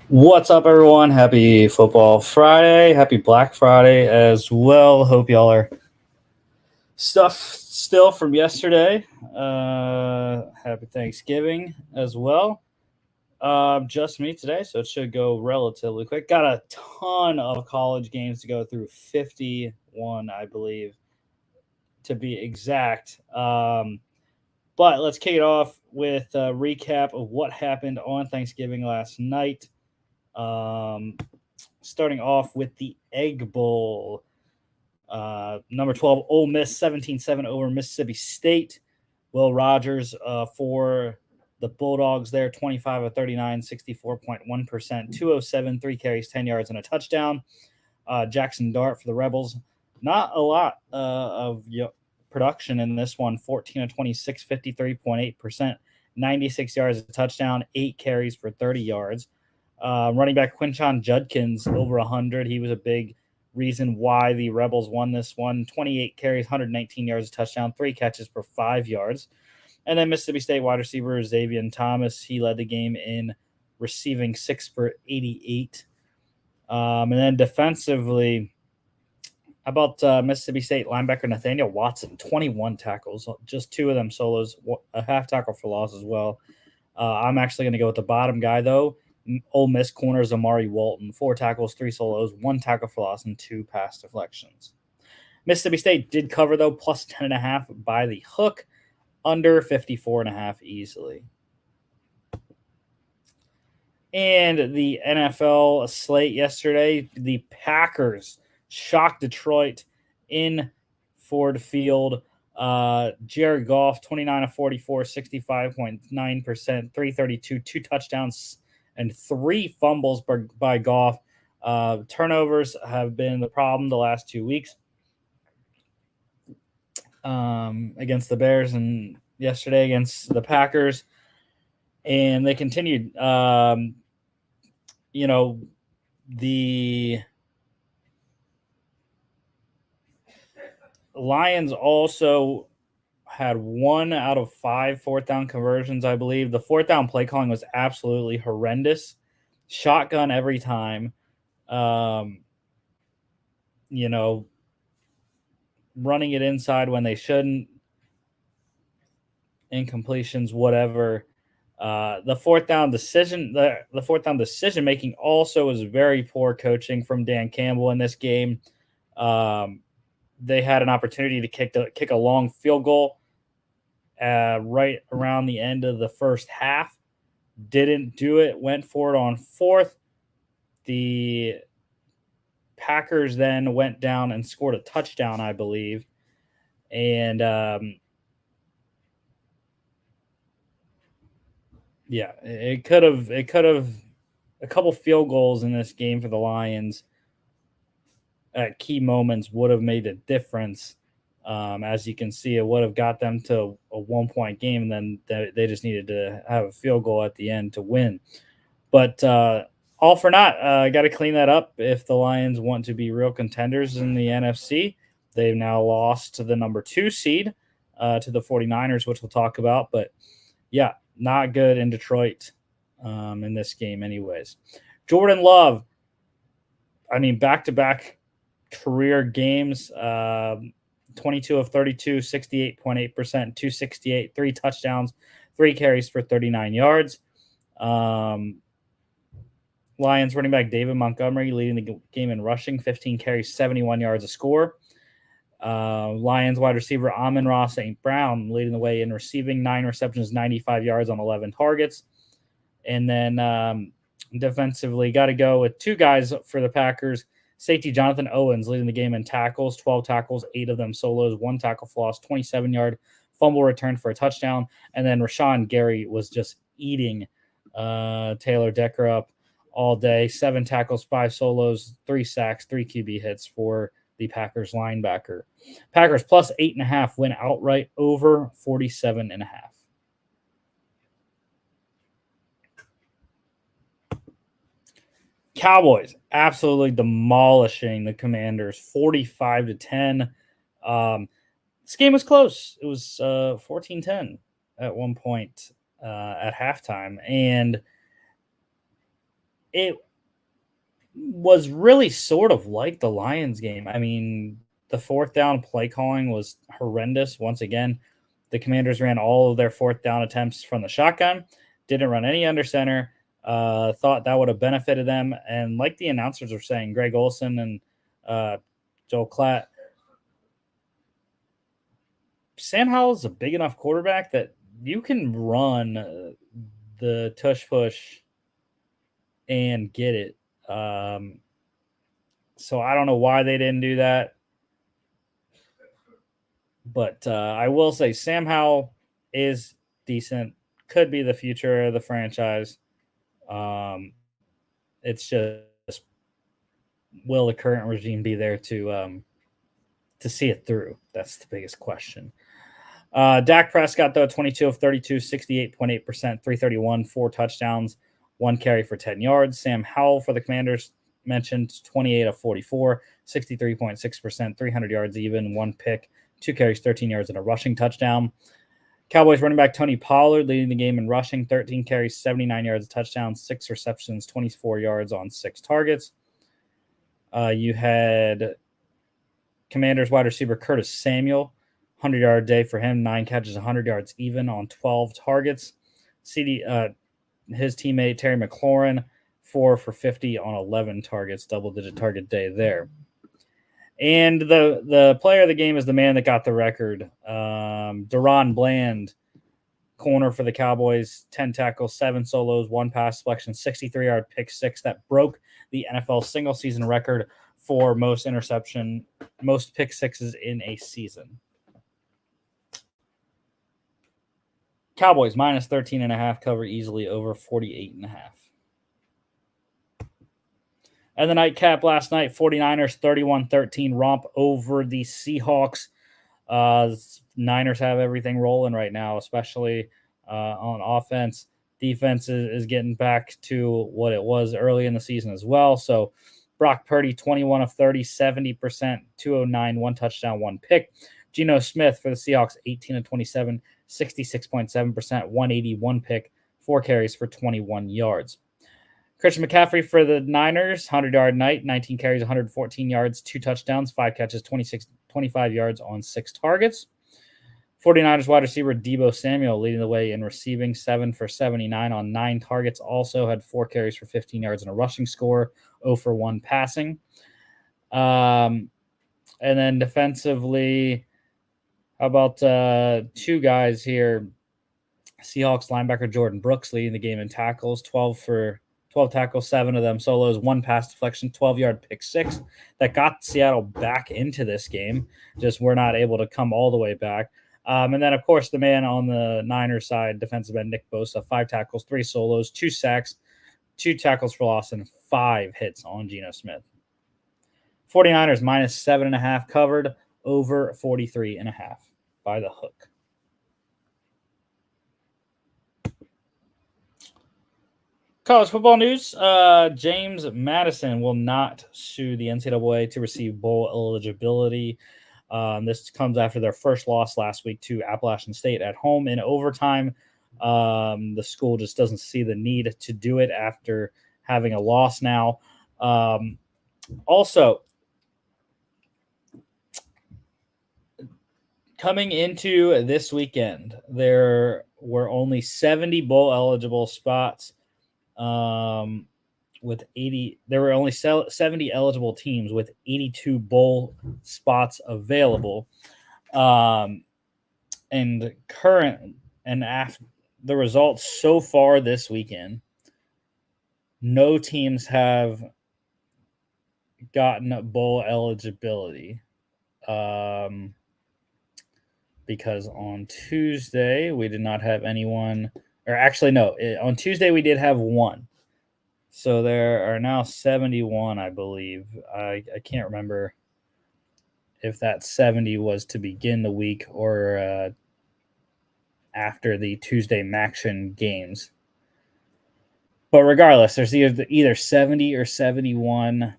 What's up, everyone? Happy Football Friday. Happy Black Friday as well. Hope y'all are stuff still from yesterday. Happy Thanksgiving as well. Just me today, so it should go relatively quick. Got a ton of college games to go through, 51, I believe, to be exact. But let's kick it off with a recap of what happened on Thanksgiving last night. Starting off with the Egg Bowl. Number 12, Ole Miss 17-7 over Mississippi State. Will Rogers for the Bulldogs there, 25 of 39, 64.1%, 207, 3 carries, 10 yards, and a touchdown. Jackson Dart for the Rebels. Not a lot of production in this one, 14 of 26, 53.8%, 96 yards, a touchdown, 8 carries for 30 yards. Running back Quinshon Judkins over 100. He was a big reason why the Rebels won this one. 28 carries, 119 yards, a touchdown, 3 catches for 5 yards. And then Mississippi State wide receiver Xavier Thomas, he led the game in receiving 6 for 88. And then defensively, about Mississippi State linebacker Nathaniel Watson, 21 tackles, just 2 of them solos, a half tackle for loss as well. I'm actually going to go with the bottom guy, though. Ole Miss corners Amari Walton, 4 tackles, 3 solos, 1 tackle for loss, and 2 pass deflections. Mississippi State did cover, though, plus 10.5 by the hook, under 54.5 easily. And the NFL slate yesterday, the Packers shocked Detroit in Ford Field. Jared Goff, 29 of 44, 65.9%, 332, 2 touchdowns, and 3 fumbles by Goff. Turnovers have been the problem the last 2 weeks against the Bears and yesterday against the Packers. And they continued. The Lions also had 1 out of 5 fourth down conversions, I believe. The fourth down play calling was absolutely horrendous. Shotgun every time. Running it inside when they shouldn't. Incompletions, whatever. The fourth down decision making also was very poor coaching from Dan Campbell in this game. They had an opportunity to kick a long field goal right around the end of the first half. Didn't do it. Went for it on 4th. The Packers then went down and scored a touchdown, I believe. And it could have a couple field goals in this game for the Lions at key moments would have made a difference. As you can see, it would have got them to a 1-point game, and then they just needed to have a field goal at the end to win. But all for naught. Got to clean that up if the Lions want to be real contenders in the NFC. They've now lost to the number 2 seed, to the 49ers, which we'll talk about. But, yeah, not good in Detroit in this game anyways. Jordan Love, back-to-back career games, 22 of 32, 68.8%, 268, 3 touchdowns, 3 carries for 39 yards. Lions running back David Montgomery leading the game in rushing, 15 carries, 71 yards a score. Lions wide receiver Amon-Ra St. Brown leading the way in receiving, 9 receptions, 95 yards on 11 targets. And then defensively, got to go with 2 guys for the Packers. Safety Jonathan Owens leading the game in tackles, 12 tackles, 8 of them solos, 1 tackle for loss, 27-yard fumble return for a touchdown. And then Rashawn Gary was just eating Taylor Decker up all day. 7 tackles, 5 solos, 3 sacks, 3 QB hits for the Packers linebacker. Packers plus 8.5 win outright over 47.5. Cowboys absolutely demolishing the Commanders, 45-10. This game was close. It was 14-10 at one point at halftime. And it was really sort of like the Lions game. I mean, the fourth down play calling was horrendous. Once again, the Commanders ran all of their fourth down attempts from the shotgun, didn't run any under center. Thought that would have benefited them. And like the announcers were saying, Greg Olson and Joel Klatt, Sam Howell is a big enough quarterback that you can run the tush push and get it. So I don't know why they didn't do that. But I will say Sam Howell is decent, could be the future of the franchise. It's just, will the current regime be there to see it through? That's the biggest question. Dak Prescott, though, 22 of 32, 68.8%, 331, 4 touchdowns, 1 carry for 10 yards. Sam Howell for the Commanders mentioned 28 of 44, 63.6%, 300 yards even, 1 pick, 2 carries, 13 yards, and a rushing touchdown. Cowboys running back Tony Pollard leading the game in rushing, 13 carries, 79 yards, a touchdown, 6 receptions, 24 yards on 6 targets. You had Commanders wide receiver Curtis Samuel, 100-yard day for him, 9 catches, 100 yards even on 12 targets. His teammate Terry McLaurin, 4 for 50 on 11 targets, double-digit target day there. And the player of the game is the man that got the record, Deron Bland, corner for the Cowboys, 10 tackles, 7 solos, 1 pass deflection, 63-yard pick six that broke the NFL single-season record for most pick sixes in a season. Cowboys minus 13.5, cover easily over 48.5. And the nightcap last night, 49ers 31-13 romp over the Seahawks. Niners have everything rolling right now, especially on offense. Defense is getting back to what it was early in the season as well. So Brock Purdy, 21 of 30, 70%, 209, 1 touchdown, 1 pick. Geno Smith for the Seahawks, 18 of 27, 66.7%, 181 pick, 4 carries for 21 yards. Christian McCaffrey for the Niners, 100-yard night, 19 carries, 114 yards, 2 touchdowns, 5 catches, 25 yards on 6 targets. 49ers wide receiver Deebo Samuel leading the way in receiving, 7 for 79 on 9 targets. Also had 4 carries for 15 yards and a rushing score, 0 for 1 passing. And then defensively, how about 2 guys here? Seahawks linebacker Jordan Brooks leading the game in tackles, 12 tackles, 7 of them solos, 1 pass deflection, 12-yard pick six that got Seattle back into this game. Just we're not able to come all the way back. And then, of course, the man on the Niners side, defensive end Nick Bosa, 5 tackles, 3 solos, 2 sacks, 2 tackles for loss, and 5 hits on Geno Smith. 49ers minus 7.5 covered, over 43.5 by the hook. College football news, James Madison will not sue the NCAA to receive bowl eligibility. This comes after their first loss last week to Appalachian State at home in overtime. The school just doesn't see the need to do it after having a loss now. Also, coming into this weekend, there were only 70 bowl eligible spots. With 80, there were only 70 eligible teams with 82 bowl spots available. And after the results so far this weekend, no teams have gotten bowl eligibility. Because on Tuesday we did not have anyone, or actually no, on Tuesday we did have one. So there are now 71, I believe. I can't remember if that 70 was to begin the week or after the Tuesday Maction games. But regardless, there's either 70 or 71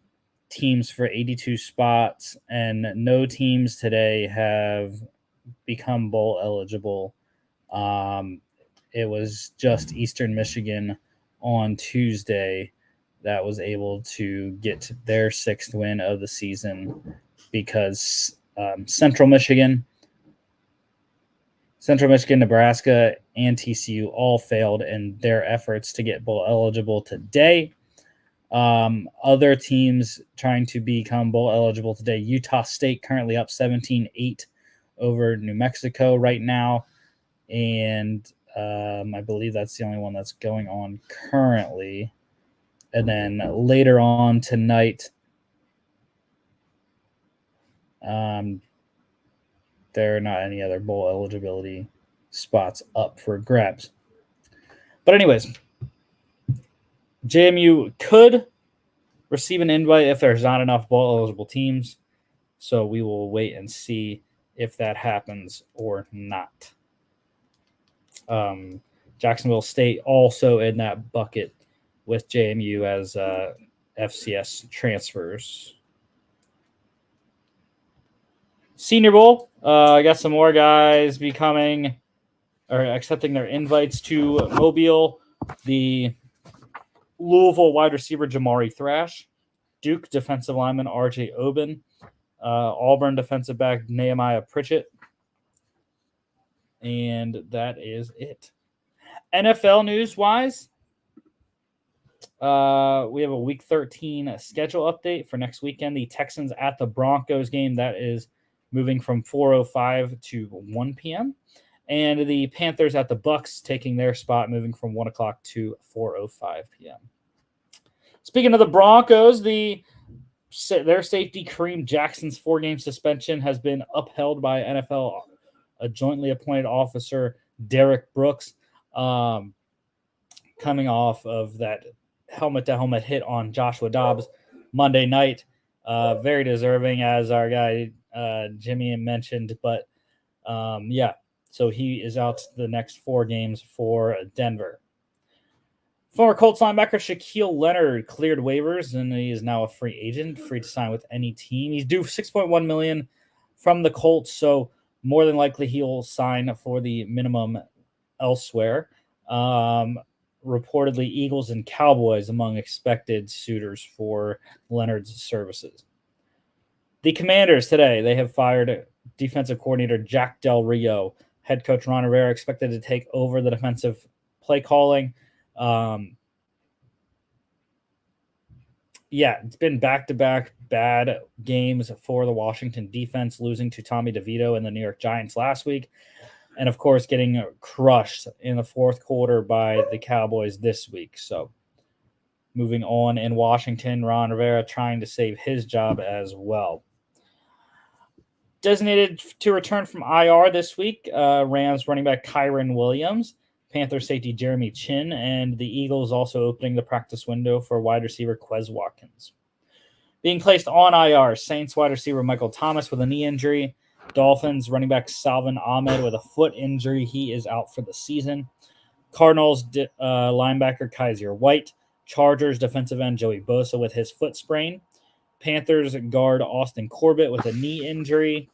teams for 82 spots, and no teams today have become bowl eligible. It was just Eastern Michigan on Tuesday that was able to get their 6th win of the season because Central Michigan, Nebraska, and TCU all failed in their efforts to get bowl eligible today. Other teams trying to become bowl eligible today. Utah State currently up 17-8 over New Mexico right now. And I believe that's the only one that's going on currently. And then later on tonight, there are not any other bowl eligibility spots up for grabs. But anyways, JMU could receive an invite if there's not enough bowl eligible teams. So we will wait and see if that happens or not. Jacksonville State also in that bucket with JMU as FCS transfers. Senior Bowl, I got some more guys becoming or accepting their invites to Mobile. The Louisville wide receiver Jamari Thrash, Duke defensive lineman RJ Oben, Auburn defensive back Nehemiah Pritchett, and that is it. NFL news-wise, we have a Week 13 schedule update for next weekend. The Texans at the Broncos game, that is moving from 4:05 to 1 p.m. And the Panthers at the Bucks taking their spot, moving from 1 o'clock to 4:05 p.m. Speaking of the Broncos, their safety Kareem Jackson's 4-game suspension has been upheld by NFL a jointly appointed officer, Derek Brooks, coming off of that helmet-to-helmet hit on Joshua Dobbs Monday night. Very deserving, as our guy Jimmy mentioned. But, so he is out the next 4 games for Denver. Former Colts linebacker Shaquille Leonard cleared waivers, and he is now a free agent, free to sign with any team. He's due $6.1 million from the Colts, so more than likely he'll sign for the minimum elsewhere. Reportedly, Eagles and Cowboys among expected suitors for Leonard's services. The Commanders today, they have fired defensive coordinator Jack Del Rio. Head coach Ron Rivera expected to take over the defensive play calling. It's been back-to-back bad games for the Washington defense, losing to Tommy DeVito and the New York Giants last week. And, of course, getting crushed in the 4th quarter by the Cowboys this week. So, moving on in Washington, Ron Rivera trying to save his job as well. Designated to return from IR this week, Rams running back Kyron Williams, Panthers safety Jeremy Chin, and the Eagles also opening the practice window for wide receiver Quez Watkins. Being placed on IR, Saints wide receiver Michael Thomas with a knee injury, Dolphins running back Salvin Ahmed with a foot injury. He is out for the season. Cardinals linebacker Kaiser White. Chargers defensive end Joey Bosa with his foot sprain. Panthers guard Austin Corbett with a knee injury.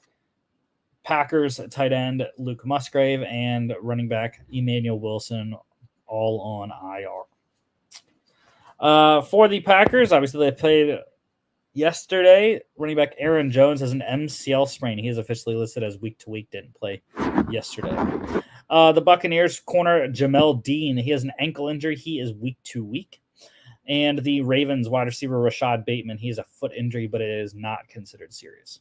Packers tight end Luke Musgrave and running back Emmanuel Wilson all on IR. For the Packers, obviously they played yesterday. Running back Aaron Jones has an MCL sprain. He is officially listed as week-to-week. Didn't play yesterday. The Buccaneers corner Jamel Dean. He has an ankle injury. He is week-to-week. And the Ravens wide receiver Rashad Bateman. He has a foot injury, but it is not considered serious.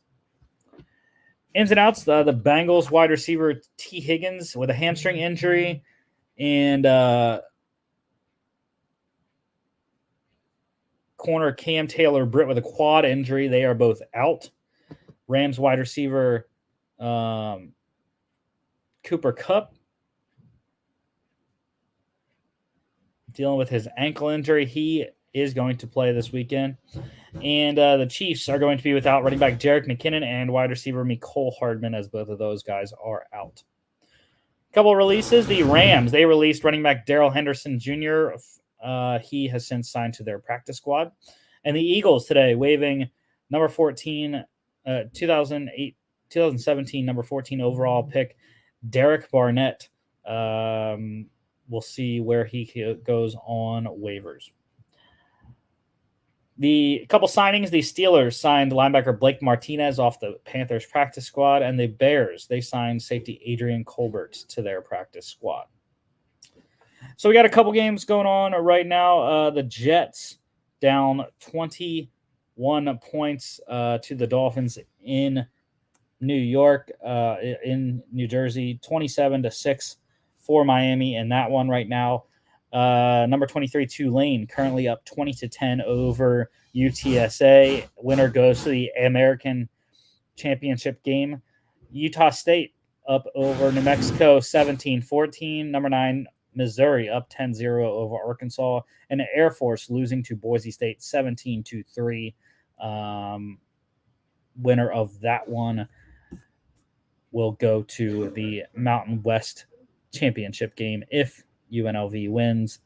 Ins and outs, the Bengals wide receiver T. Higgins with a hamstring injury. And corner Cam Taylor-Britt with a quad injury. They are both out. Rams wide receiver Cooper Kupp dealing with his ankle injury. He is going to play this weekend. And the Chiefs are going to be without running back Jerick McKinnon and wide receiver Mecole Hardman, as both of those guys are out. A couple of releases. The Rams, they released running back Darrell Henderson Jr. He has since signed to their practice squad. And the Eagles today waiving number 14, 2017 number 14 overall pick, Derek Barnett. We'll see where he goes on waivers. The couple signings, the Steelers signed linebacker Blake Martinez off the Panthers practice squad, and the Bears, they signed safety Adrian Colbert to their practice squad. So we got a couple games going on right now. The Jets down 21 points to the Dolphins in New York, in New Jersey, 27-6 for Miami in that one right now. Number 23, Tulane, currently up 20-10 over UTSA. Winner goes to the American Championship game. Utah State up over New Mexico, 17-14. Number 9, Missouri up 10-0 over Arkansas. And the Air Force losing to Boise State, 17-3. Winner of that one will go to the Mountain West Championship game if UNLV wins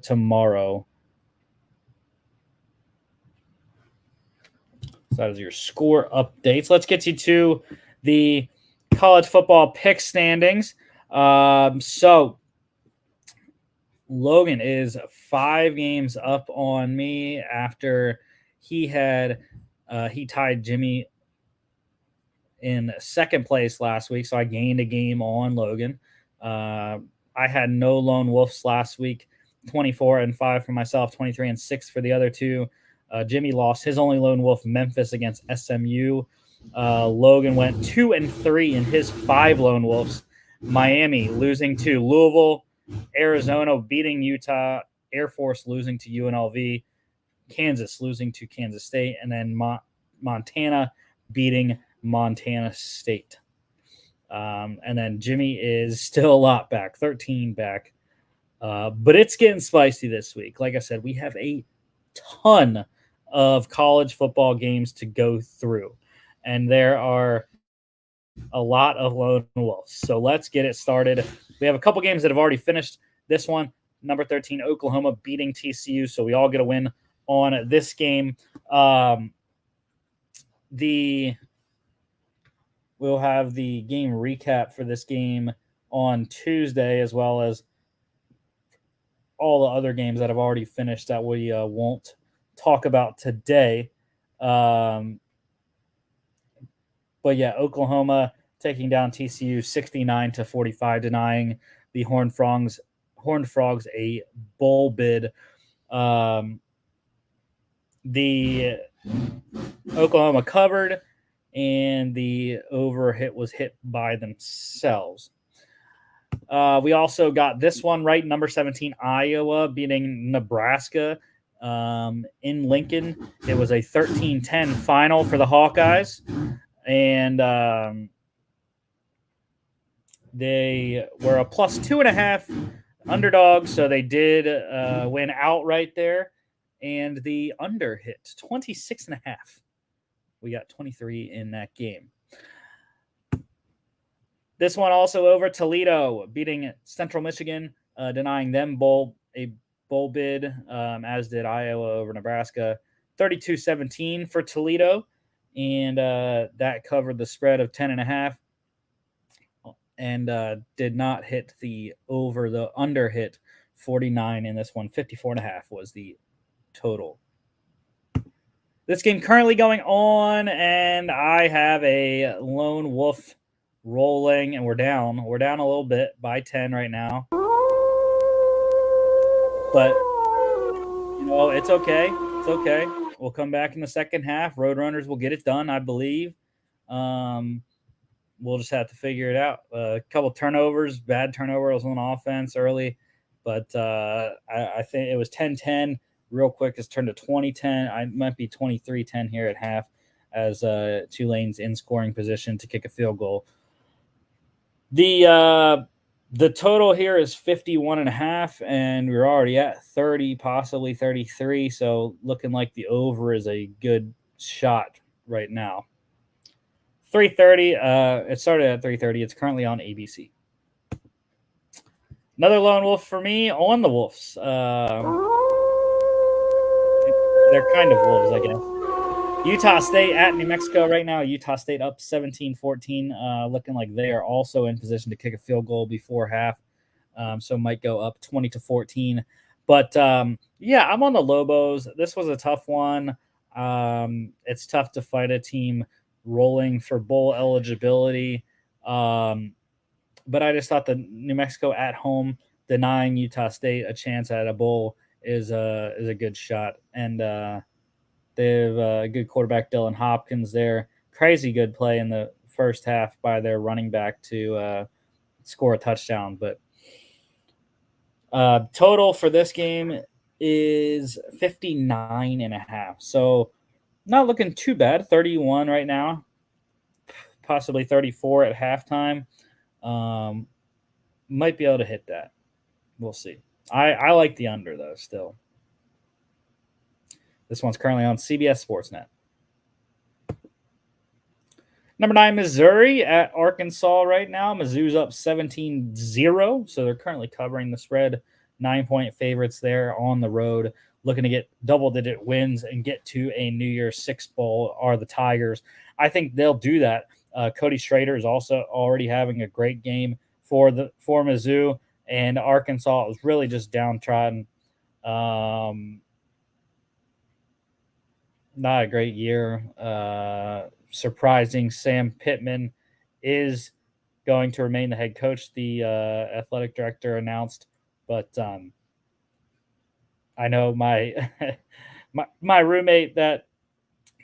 tomorrow. So that is your score updates. Let's get you to the college football pick standings. So Logan is 5 games up on me after he tied Jimmy in second place last week, so I gained a game on Logan. I had no lone wolves last week, 24-5 for myself, 23-6 for the other two. Jimmy lost his only lone wolf, Memphis against SMU. Logan went 2-3 in his 5 lone wolves. Miami losing to Louisville, Arizona beating Utah, Air Force losing to UNLV, Kansas losing to Kansas State, and then Montana beating Montana State. And then Jimmy is still a lot back, 13 back. But it's getting spicy this week. Like I said, we have a ton of college football games to go through. And there are a lot of lone wolves. So let's get it started. We have a couple games that have already finished. This one, number 13, Oklahoma beating TCU. So we all get a win on this game. We'll have the game recap for this game on Tuesday, as well as all the other games that have already finished that we won't talk about today. But yeah, Oklahoma taking down TCU 69-45, denying the Horned Frogs a bowl bid. The Oklahoma covered, and the over was hit by themselves. We also got this one right. Number 17, Iowa beating Nebraska in Lincoln. It was a 13-10 final for the Hawkeyes. And they were a plus 2.5 underdog, so they did win outright there. And the under hit 26.5. We got 23 in that game. This one also over, Toledo beating Central Michigan, denying them a bowl bid, as did Iowa over Nebraska. 32-17 for Toledo. And that covered the spread of 10.5 and did not hit the over. The under hit 49 in this one. 54.5 was the total. This game currently going on, and I have a lone wolf rolling, and we're down. We're down a little bit by 10 right now. But, it's okay. It's okay. We'll come back in the second half. Roadrunners will get it done, I believe. We'll just have to figure it out. A couple turnovers, bad turnovers on offense early. But I think it was 10-10 real quick. It's turned to 20-10. I might be 23-10 here at half as Tulane's in scoring position to kick a field goal. The total here is 51.5, and we're already at 30, possibly 33. So looking like the over is a good shot right now. 3:30. It started at 3:30. It's currently on ABC. Another lone wolf for me on the Wolves. They're kind of wolves, I guess. Utah State at New Mexico right now. Utah State up 17-14, looking like they are also in position to kick a field goal before half. So might go up 20-14. But yeah, I'm on the Lobos. This was a tough one. It's tough to fight a team rolling for bowl eligibility. Um, but I just thought the New Mexico at home denying Utah State a chance at a bowl is a good shot, and they have a good quarterback Dylan Hopkins there. Crazy good play in the first half by their running back to score a touchdown. But total for this game is 59.5. So not looking too bad. 31 right now, possibly 34 at halftime. Might be able to hit that. We'll see. I like the under, though, still. This one's currently on CBS Sportsnet. Number 9, Missouri at Arkansas right now. Mizzou's up 17-0, so they're currently covering the spread. 9-point favorites there on the road, looking to get double-digit wins and get to a New Year's Six Bowl are the Tigers. I think they'll do that. Cody Schrader is also already having a great game for Mizzou, and Arkansas was really just downtrodden. Not a great year. Surprising Sam Pittman is going to remain the head coach, the athletic director announced. But I know my my roommate that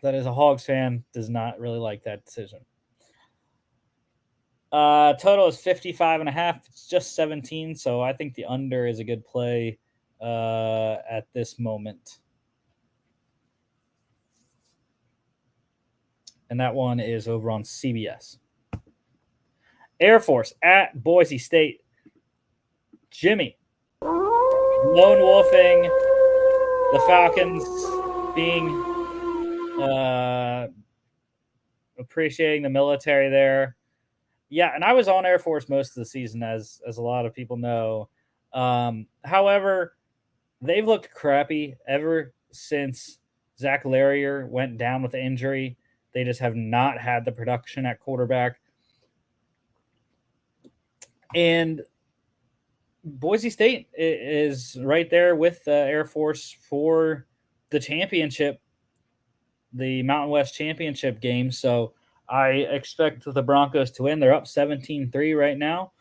is a Hogs fan does not really like that decision. Total is 55.5. It's just 17, so I think the under is a good play at this moment. And that one is over on CBS. Air Force at Boise State. Jimmy lone wolfing the Falcons, being appreciating the military there. Yeah, and I was on Air Force most of the season, as a lot of people know. However, they've looked crappy ever since Zach Larrier went down with the injury. They just have not had the production at quarterback. And Boise State is right there with Air Force for the championship, the Mountain West Championship game. So I expect the Broncos to win. They're up 17-3 right now.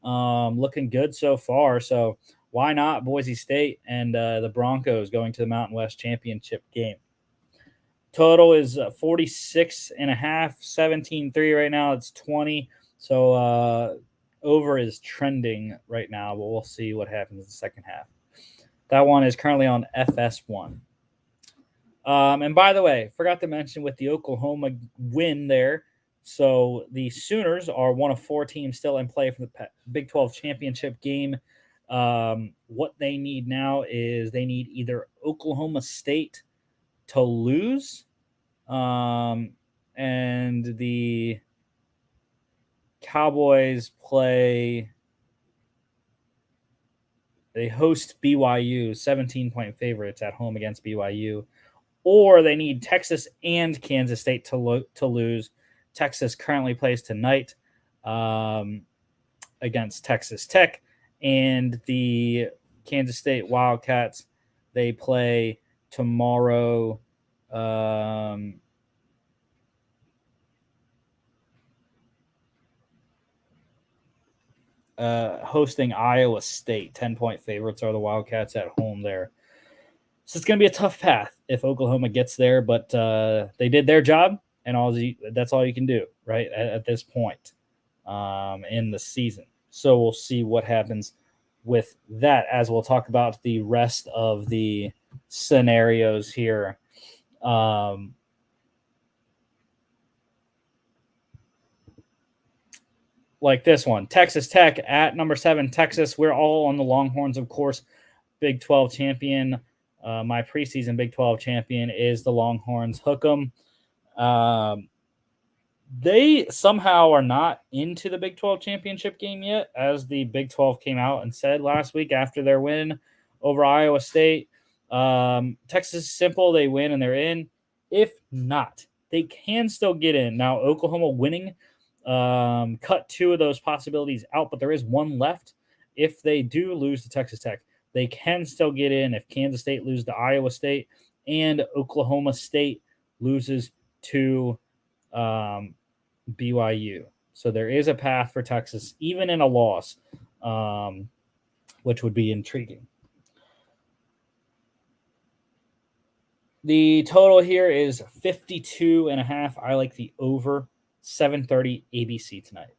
Looking good so far. So why not Boise State and the Broncos going to the Mountain West Championship game? Total is 46.5, 17-3 right now. It's 20. So over is trending right now, but we'll see what happens in the second half. That one is currently on FS1. And by the way, forgot to mention with the Oklahoma win there, so the Sooners are one of 4 teams still in play for the Big 12 championship game. What they need now is they need either Oklahoma State to lose, and the Cowboys they host BYU, 17-point favorites at home against BYU, or they need Texas and Kansas State to lose. Texas currently plays tonight against Texas Tech, and the Kansas State Wildcats, they play tomorrow. Hosting Iowa State. 10-point favorites are the Wildcats at home there. So it's going to be a tough path if Oklahoma gets there, but they did their job, and that's all you can do, right, at this point in the season. So we'll see what happens with that as we'll talk about the rest of the scenarios here. Like this one, Texas Tech at number 7, Texas. We're all on the Longhorns, of course. Big 12 champion. My preseason Big 12 champion is the Longhorns. Hook 'em. They somehow are not into the Big 12 championship game yet, as the Big 12 came out and said last week after their win over Iowa State. Texas is simple. They win and they're in. If not, they can still get in. Now, Oklahoma winning cut 2 of those possibilities out, but there is one left. If they do lose to Texas Tech, they can still get in if Kansas State loses to Iowa State and Oklahoma State loses to BYU. So there is a path for Texas, even in a loss, which would be intriguing. The total here is 52.5. I like the over. 7:30 ABC tonight.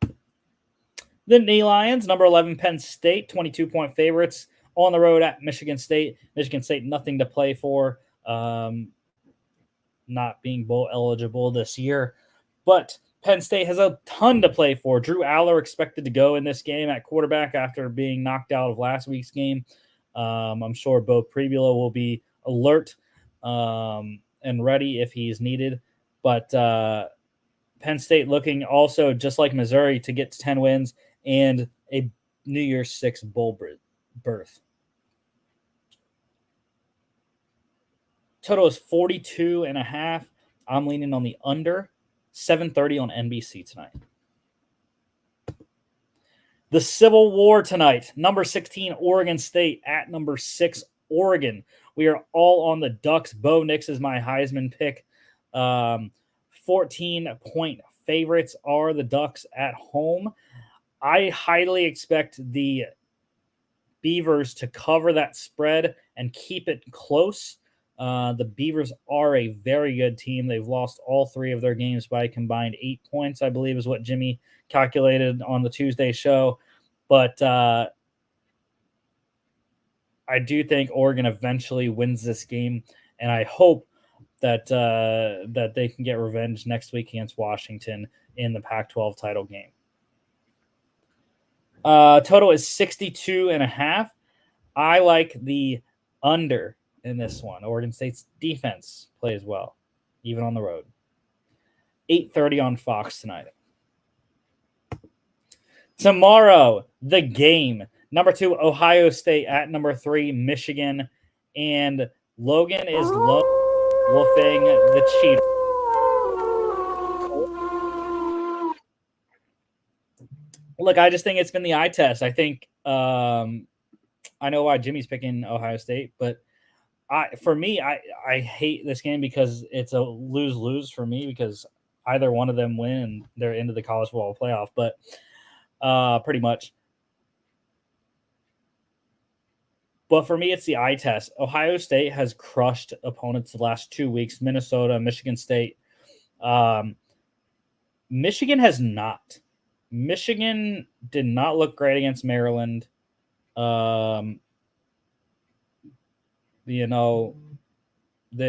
The Nittany Lions, number 11, Penn State, 22-point favorites on the road at Michigan State. Michigan State, nothing to play for, not being bowl eligible this year. But Penn State has a ton to play for. Drew Aller expected to go in this game at quarterback after being knocked out of last week's game. I'm sure Bo Pribula will be alert and ready if he's needed. But Penn State looking also just like Missouri to get to 10 wins and a New Year's Six bowl berth. Total is 42.5. I'm leaning on the under. 7:30 on NBC tonight. The Civil War tonight. Number 16, Oregon State at number 6, Oregon. We are all on the Ducks. Bo Nix is my Heisman pick. 14-point favorites are the Ducks at home. I highly expect the Beavers to cover that spread and keep it close. The Beavers are a very good team. They've lost all 3 of their games by a combined 8 points, I believe is what Jimmy calculated on the Tuesday show. But I do think Oregon eventually wins this game, and I hope that they can get revenge next week against Washington in the Pac-12 title game. Total is 62.5. I like the under in this one. Oregon State's defense plays well, even on the road. 8:30 on Fox tonight. Tomorrow, the game. Number 2, Ohio State at number 3, Michigan. And Logan is wolfing the cheater. Look, I just think it's been the eye test. I think I know why Jimmy's picking Ohio State, but for me, I hate this game because it's a lose-lose for me because either one of them win and they're into the college football playoff, but pretty much. But for me, it's the eye test. Ohio State has crushed opponents the last 2 weeks, Minnesota, Michigan State. Michigan has not. Michigan did not look great against Maryland. Did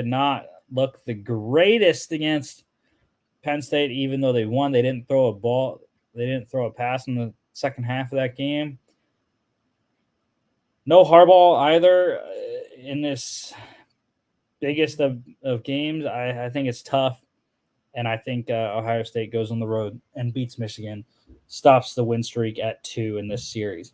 not look the greatest against Penn State, even though they won. They didn't throw a ball. They didn't throw a pass in the second half of that game. No Harbaugh either in this biggest of games. I think it's tough, and I think Ohio State goes on the road and beats Michigan, stops the win streak at 2 in this series.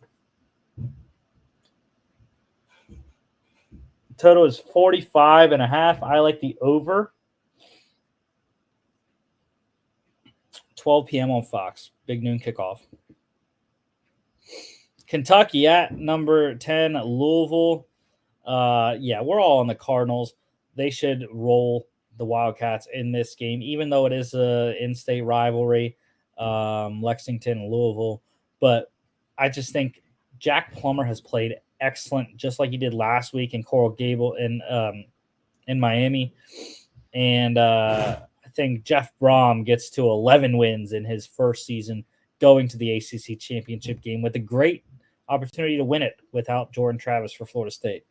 Total is 45.5. I like the over. 12 p.m. on Fox. Big noon kickoff. Kentucky at number 10, Louisville. We're all on the Cardinals. They should roll the Wildcats in this game, even though it is an in-state rivalry, Lexington and Louisville. But I just think Jack Plummer has played excellent, just like he did last week in Coral Gable in Miami. And I think Jeff Brom gets to 11 wins in his first season, going to the ACC championship game with a great opportunity to win it without Jordan Travis for Florida State.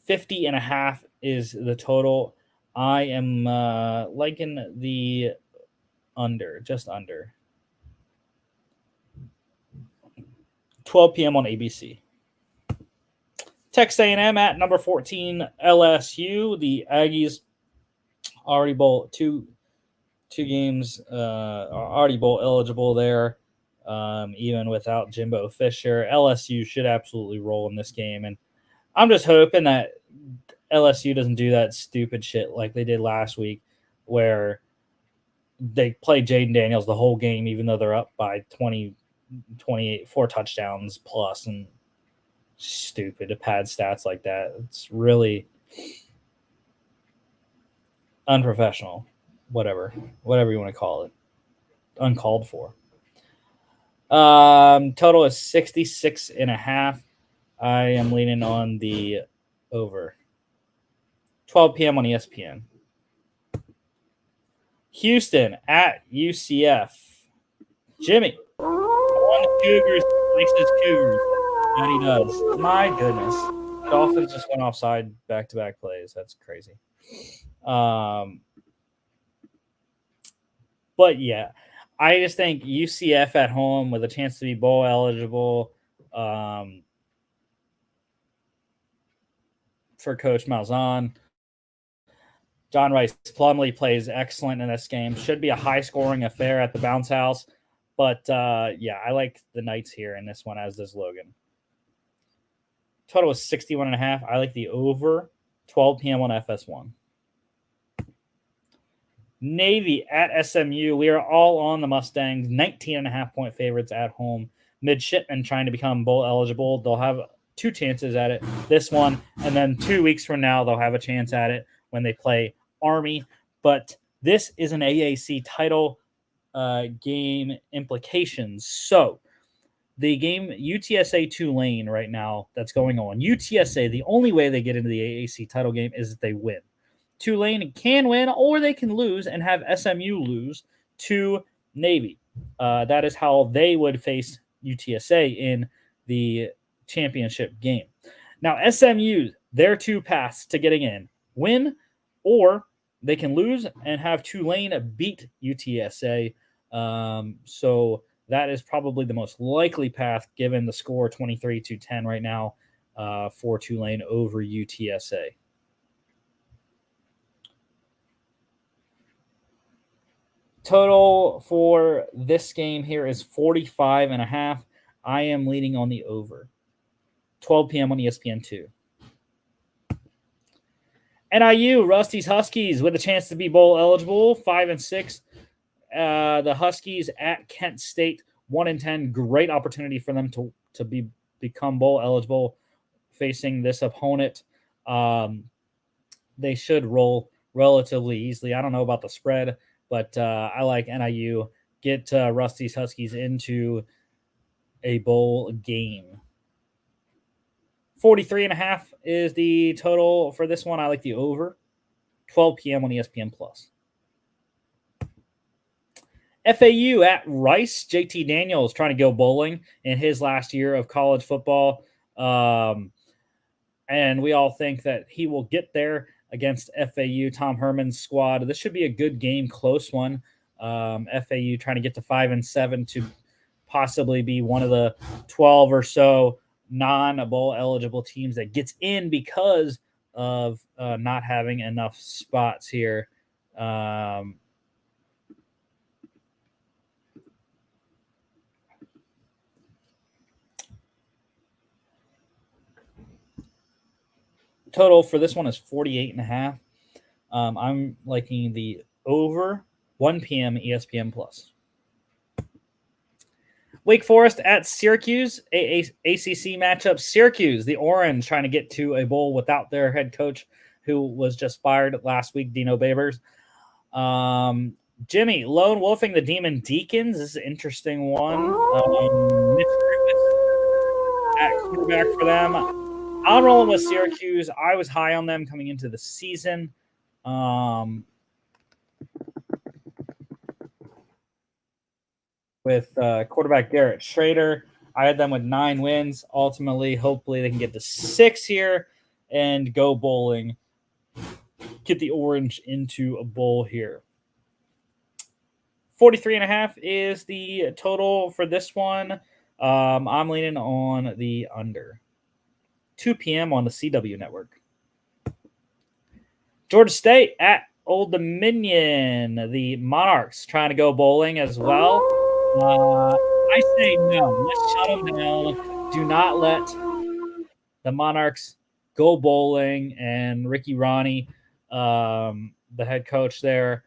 50.5 is the total. I am liking the under, just under. 12 p.m. on ABC. Texas A&M at number 14, LSU. The Aggies already bowl two games, already bowl eligible there, even without Jimbo Fisher. LSU should absolutely roll in this game, and I'm just hoping that LSU doesn't do that stupid shit like they did last week, where they play Jaden Daniels the whole game, even though they're up by 20 4 touchdowns plus, and stupid to pad stats like that. It's really unprofessional. Whatever you want to call it. Uncalled for. Total is 66.5. I am leaning on the over. 12 p.m. on ESPN. Houston at UCF. Jimmy. On the Cougars. Likes his Cougars. And he does. My goodness. Dolphins just went offside back-to-back plays. That's crazy. But yeah, I just think UCF at home with a chance to be bowl eligible for Coach Malzahn. John Rice Plumlee plays excellent in this game. Should be a high-scoring affair at the bounce house. But, yeah, I like the Knights here in this one, as does Logan. Total is 61.5. I like the over. 12 p.m. on FS1. Navy at SMU. We are all on the Mustangs. 19.5-point favorites at home. Midshipmen trying to become bowl eligible. They'll have 2 chances at it. This one, and then 2 weeks from now, they'll have a chance at it when they play Army. But this is an AAC title game implications. So the game UTSA Tulane right now that's going on. UTSA, the only way they get into the AAC title game is if they win. Tulane can win, or they can lose and have SMU lose to Navy. That is how they would face UTSA in the championship game. Now, SMU, their 2 paths to getting in: win, or they can lose and have Tulane beat UTSA. So that is probably the most likely path, given the score 23-10 right now for Tulane over UTSA. Total for this game here is 45.5. I am leaning on the over. 12 p.m. on ESPN2. NIU, Rusty's Huskies with a chance to be bowl eligible, 5-6. The Huskies at Kent State, 1-10. Great opportunity for them to become bowl eligible facing this opponent. They should roll relatively easily. I don't know about the spread, but I like NIU. Get Rusty's Huskies into a bowl game. 43.5 is the total for this one. I like the over. 12 p.m. on ESPN+. FAU at Rice. JT Daniels trying to go bowling in his last year of college football. And we all think that he will get there against FAU, Tom Herman's squad. This should be a good game, close one. FAU trying to get to 5-7 to possibly be one of the 12 or so non-bowl eligible teams that gets in because of not having enough spots here. Total for this one is 48.5. I'm liking the over. 1 p.m. ESPN+. Wake Forest at Syracuse, ACC matchup. Syracuse, the Orange, trying to get to a bowl without their head coach, who was just fired last week, Dino Babers. Jimmy, lone wolfing the Demon Deacons. This is an interesting one. Mitch Griffith at quarterback for them. I'm rolling with Syracuse. I was high on them coming into the season. With quarterback Garrett Schrader. I had them with 9 wins. Ultimately, hopefully they can get to 6 here and go bowling. Get the Orange into a bowl here. 43.5 is the total for this one. I'm leaning on the under. 2 p.m. on the CW network. Georgia State at Old Dominion. The Monarchs trying to go bowling as well. I say no. Let's shut them down. Do not let the Monarchs go bowling. And Ricky Ronnie, the head coach there,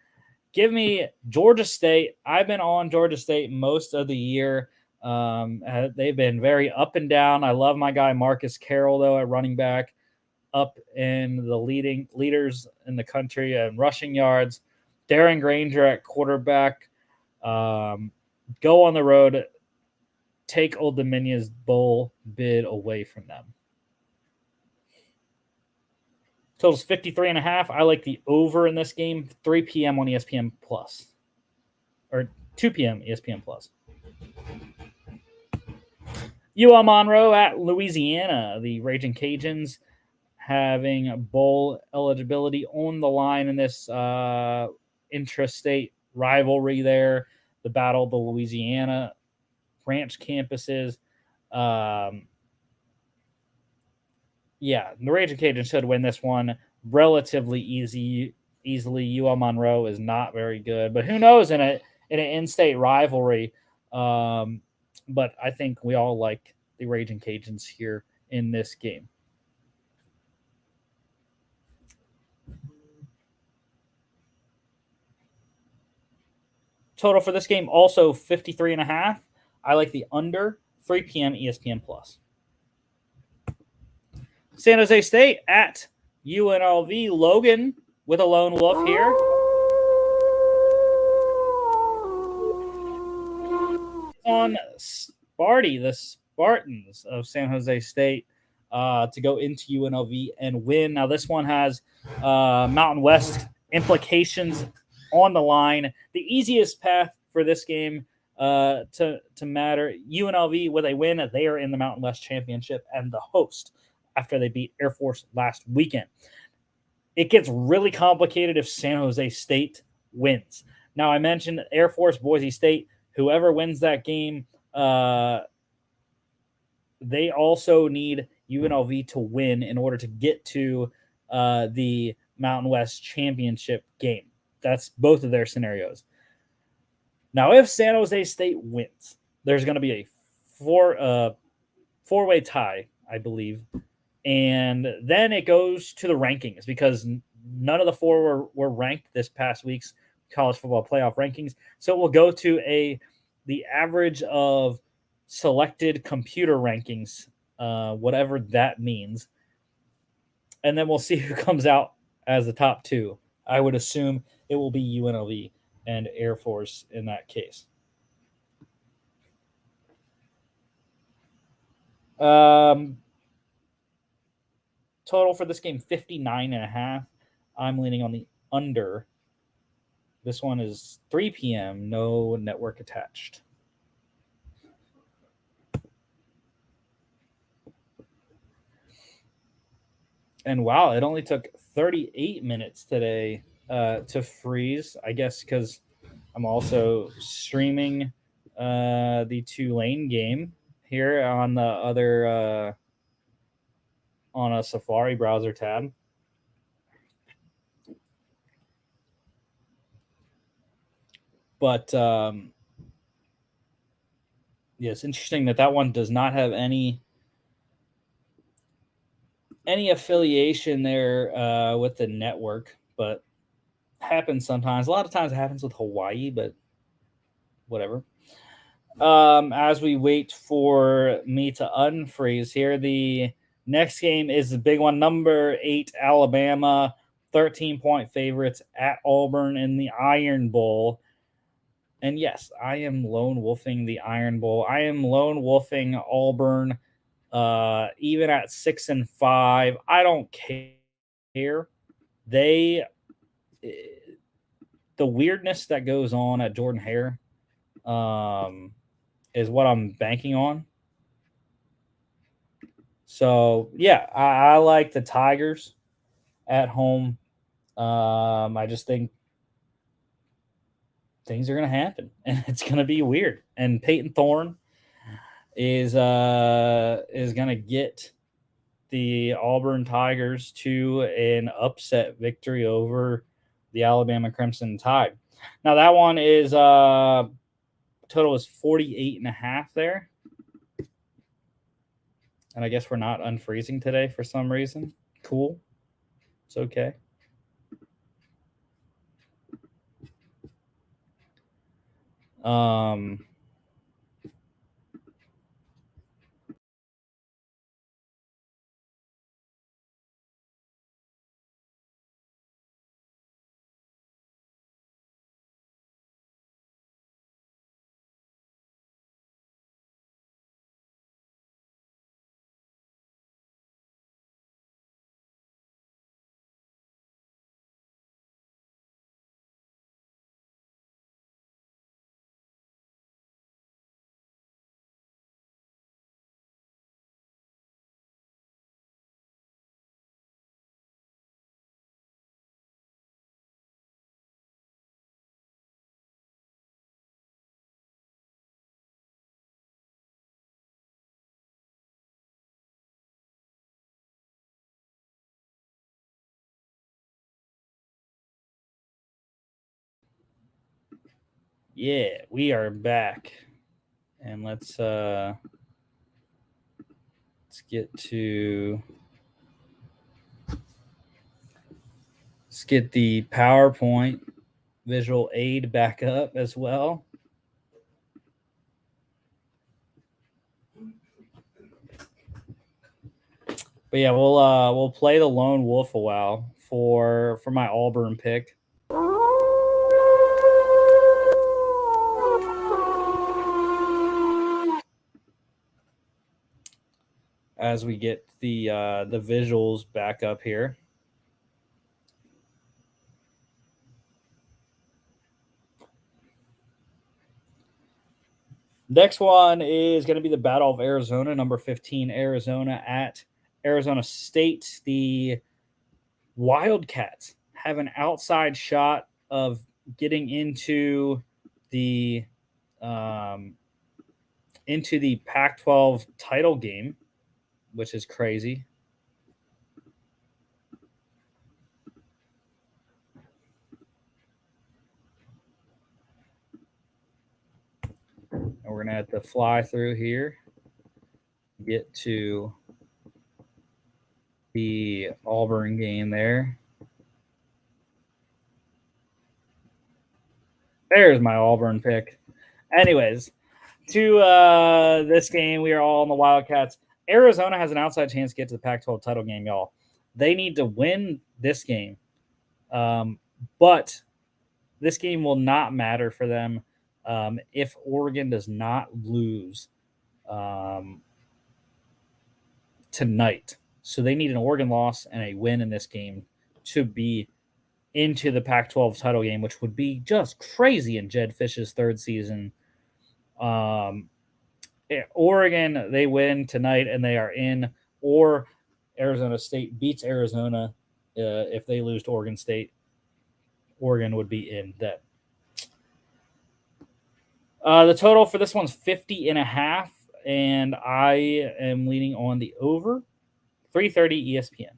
give me Georgia State. I've been on Georgia State most of the year. They've been very up and down. I love my guy Marcus Carroll though at running back, up in the leaders in the country and rushing yards. Darren Granger at quarterback. Go on the road, take Old Dominion's bowl bid away from them. Total's 53.5. I like the over in this game. 3 p.m. on ESPN Plus. Or 2 p.m. ESPN Plus. UL Monroe at Louisiana. The Raging Cajuns having bowl eligibility on the line in this intrastate rivalry there. The battle of the Louisiana branch campuses. The Raging Cajuns should win this one relatively easily. UL Monroe is not very good, but who knows in an in-state rivalry. But I think we all like the Raging Cajuns here in this game. Total for this game also 53.5. I like the under. 3 p.m. ESPN Plus. San Jose State at UNLV. Logan with a lone wolf here. On Sparty, the Spartans of San Jose State, to go into UNLV and win. Now, this one has Mountain West implications on the line. The easiest path for this game to matter, UNLV, with a win, they are in the Mountain West Championship and the host after they beat Air Force last weekend. It gets really complicated if San Jose State wins. Now, I mentioned Air Force, Boise State. Whoever wins that game, they also need UNLV to win in order to get to the Mountain West Championship game. That's both of their scenarios. Now, if San Jose State wins, there's going to be a four-way tie, I believe. And then it goes to the rankings because none of the four were ranked this past week's college football playoff rankings. So we'll go to the average of selected computer rankings, whatever that means. And then we'll see who comes out as the top two. I would assume it will be UNLV and Air Force in that case. Total for this game, 59.5. I'm leaning on the under. This one is 3 p.m., no network attached. And wow, it only took 38 minutes today to freeze, I guess, because I'm also streaming the Tulane game here on the other on a Safari browser tab. But it's interesting that one does not have any affiliation there with the network, but happens sometimes. A lot of times it happens with Hawaii, but whatever. As we wait for me to unfreeze here, the next game is the big one. Number 8, Alabama, 13-point favorites at Auburn in the Iron Bowl. And yes, I am lone wolfing the Iron Bowl. I am lone wolfing Auburn, even at 6-5. I don't care. The weirdness that goes on at Jordan-Hare is what I'm banking on. So yeah, I like the Tigers at home. I just think things are going to happen, and it's going to be weird. And Peyton Thorne is going to get the Auburn Tigers to an upset victory over the Alabama Crimson Tide. Now that one is total is 48.5 there. And I guess we're not unfreezing today for some reason. Cool. It's okay. Yeah, we are back. And let's get the PowerPoint visual aid back up as well. But yeah, we'll play the lone wolf a while for my Auburn pick. As we get the visuals back up here. Next one is going to be the Battle of Arizona, number 15, Arizona at Arizona State. The Wildcats have an outside shot of getting into the Pac-12 title game, which is crazy. And we're gonna have to fly through here, get to the Auburn game there. There's my Auburn pick. Anyways, to this game, we are all on the Wildcats. Arizona has an outside chance to get to the Pac-12 title game, y'all. They need to win this game, but this game will not matter for them if Oregon does not lose tonight. So they need an Oregon loss and a win in this game to be into the Pac-12 title game, which would be just crazy in Jed Fish's third season. Oregon, they win tonight and they are in, or Arizona State beats Arizona. If they lose to Oregon State, Oregon would be in then. The total for this one's 50.5, and I am leaning on the over. 3:30 ESPN.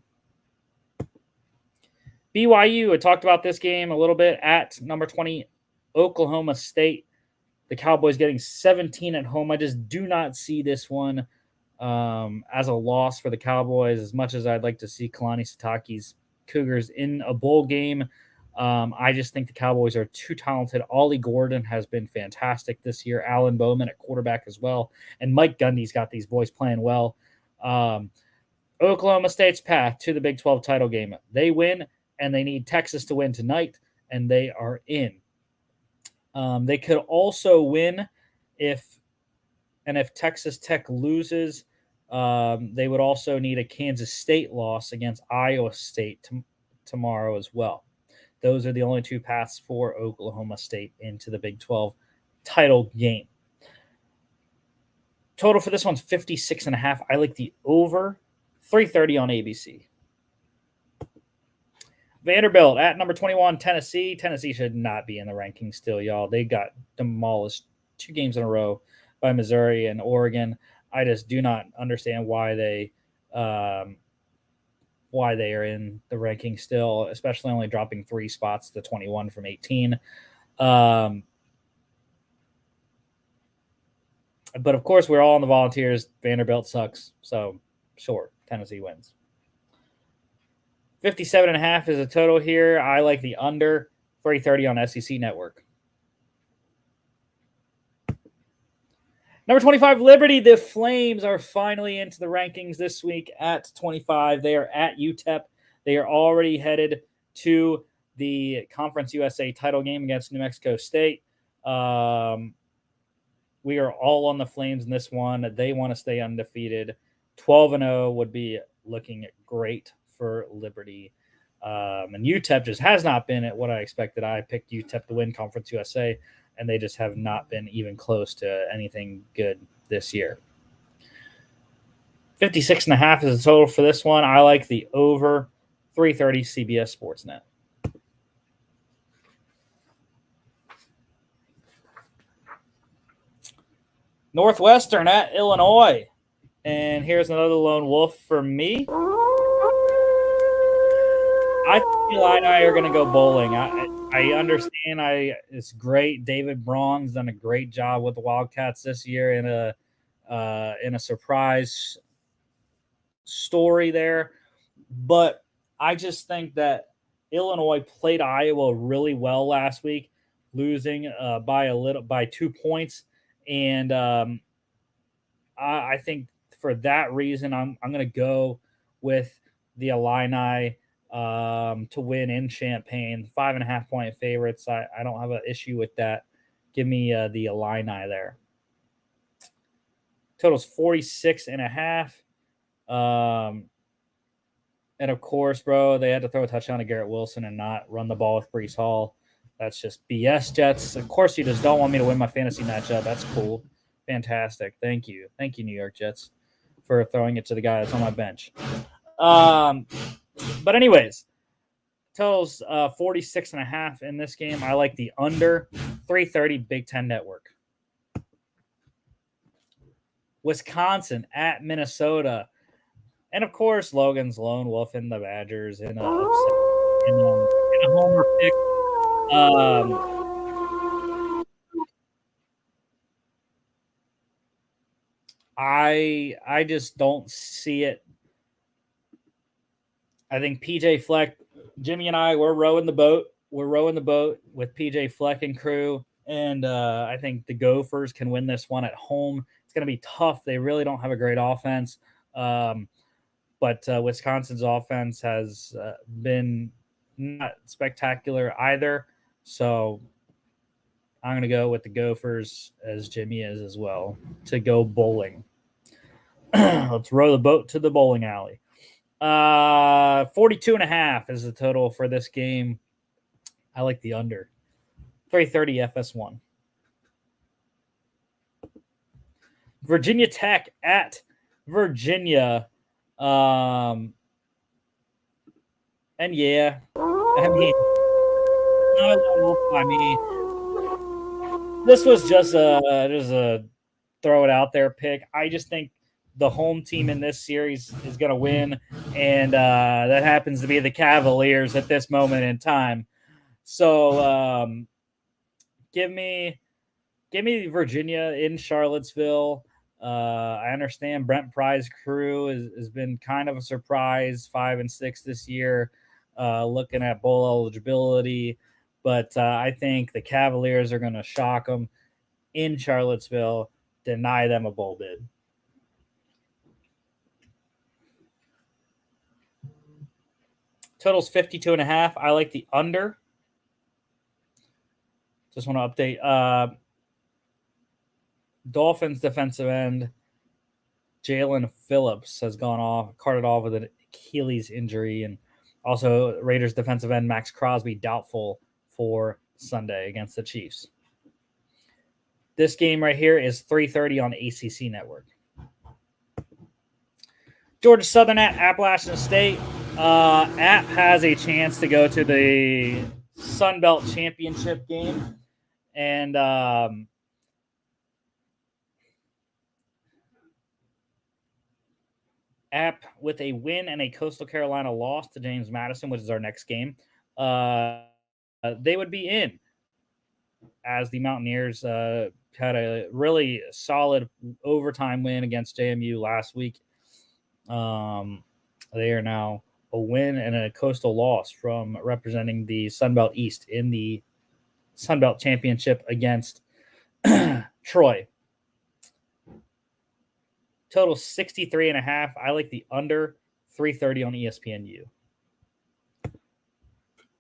BYU, I talked about this game a little bit at number 20, Oklahoma State. The Cowboys getting 17 at home. I just do not see this one as a loss for the Cowboys, as much as I'd like to see Kalani Sitake's Cougars in a bowl game. I just think the Cowboys are too talented. Ollie Gordon has been fantastic this year. Alan Bowman at quarterback as well. And Mike Gundy's got these boys playing well. Oklahoma State's path to the Big 12 title game. They win, and they need Texas to win tonight, and they are in. They could also win if Texas Tech loses. They would also need a Kansas State loss against Iowa State tomorrow as well. Those are the only two paths for Oklahoma State into the Big 12 title game. Total for this one's 56.5. I like the over. 3:30 on ABC. Vanderbilt at number 21, Tennessee. Tennessee should not be in the rankings still, y'all. They got demolished 2 games in a row by Missouri and Oregon. I just do not understand why they are in the rankings still, especially only dropping 3 spots to 21 from 18. But of course, we're all on the Volunteers. Vanderbilt sucks, so sure, Tennessee wins. 57.5 is a total here. I like the under. 3:30 on SEC Network. Number 25, Liberty. The Flames are finally into the rankings this week at 25. They are at UTEP. They are already headed to the Conference USA title game against New Mexico State. We are all on the Flames in this one. They want to stay undefeated. 12-0 would be looking great for Liberty. And UTEP just has not been at what I expected. I picked UTEP to win Conference USA, and they just have not been even close to anything good this year. 56.5 is the total for this one. I like the over. 3:30 CBS Sportsnet. Northwestern at Illinois. And here's another lone wolf for me. I think Eli and I are going to go bowling. I understand It's great. David Braun's done a great job with the Wildcats this year in a surprise story there. But I just think that Illinois played Iowa really well last week, losing by 2 points, and I think for that reason I'm going to go with the Illini to win in Champaign. 5.5-point favorites. I don't have an issue with that. Give me the Illini there. Total's 46.5. And of course, bro, they had to throw a touchdown to Garrett Wilson and not run the ball with Breece Hall. That's just BS, Jets. Of course, you just don't want me to win my fantasy matchup. That's cool. Fantastic. Thank you. Thank you, New York Jets, for throwing it to the guy that's on my bench. But anyways, totals 46.5 in this game. I like the under. 330 Big Ten Network. Wisconsin at Minnesota. And of course, Logan's lone wolf in the Badgers in a homer pick. I just don't see it. I think PJ Fleck, Jimmy and I, we're rowing the boat. We're rowing the boat with PJ Fleck and crew. And I think the Gophers can win this one at home. It's going to be tough. They really don't have a great offense. But Wisconsin's offense has been not spectacular either. So I'm going to go with the Gophers, as Jimmy is as well, to go bowling. Let's row the boat to the bowling alley. 42.5 is the total for this game. I like the under. 330 FS1. Virginia Tech at Virginia. And yeah, I mean, this was just a throw it out there pick. I just think the home team in this series is going to win, and that happens to be the Cavaliers at this moment in time. So give me Virginia in Charlottesville. I understand Brent Pry's crew has been kind of a surprise, 5-6 this year, looking at bowl eligibility. But I think the Cavaliers are going to shock them in Charlottesville, deny them a bowl bid. Total's 52.5. I like the under. Just want to update. Dolphins defensive end Jalen Phillips has carted off with an Achilles injury, and also Raiders defensive end Max Crosby doubtful for Sunday against the Chiefs. This game right here is 3:30 on ACC Network. Georgia Southern at Appalachian State. App has a chance to go to the Sun Belt Championship game, and App with a win and a Coastal Carolina loss to James Madison, which is our next game. They would be in, as the Mountaineers had a really solid overtime win against JMU last week. They are now a win and a Coastal loss from representing the Sun Belt East in the Sun Belt Championship against Troy. Total 63.5. I like the under. 3:30 on ESPNU.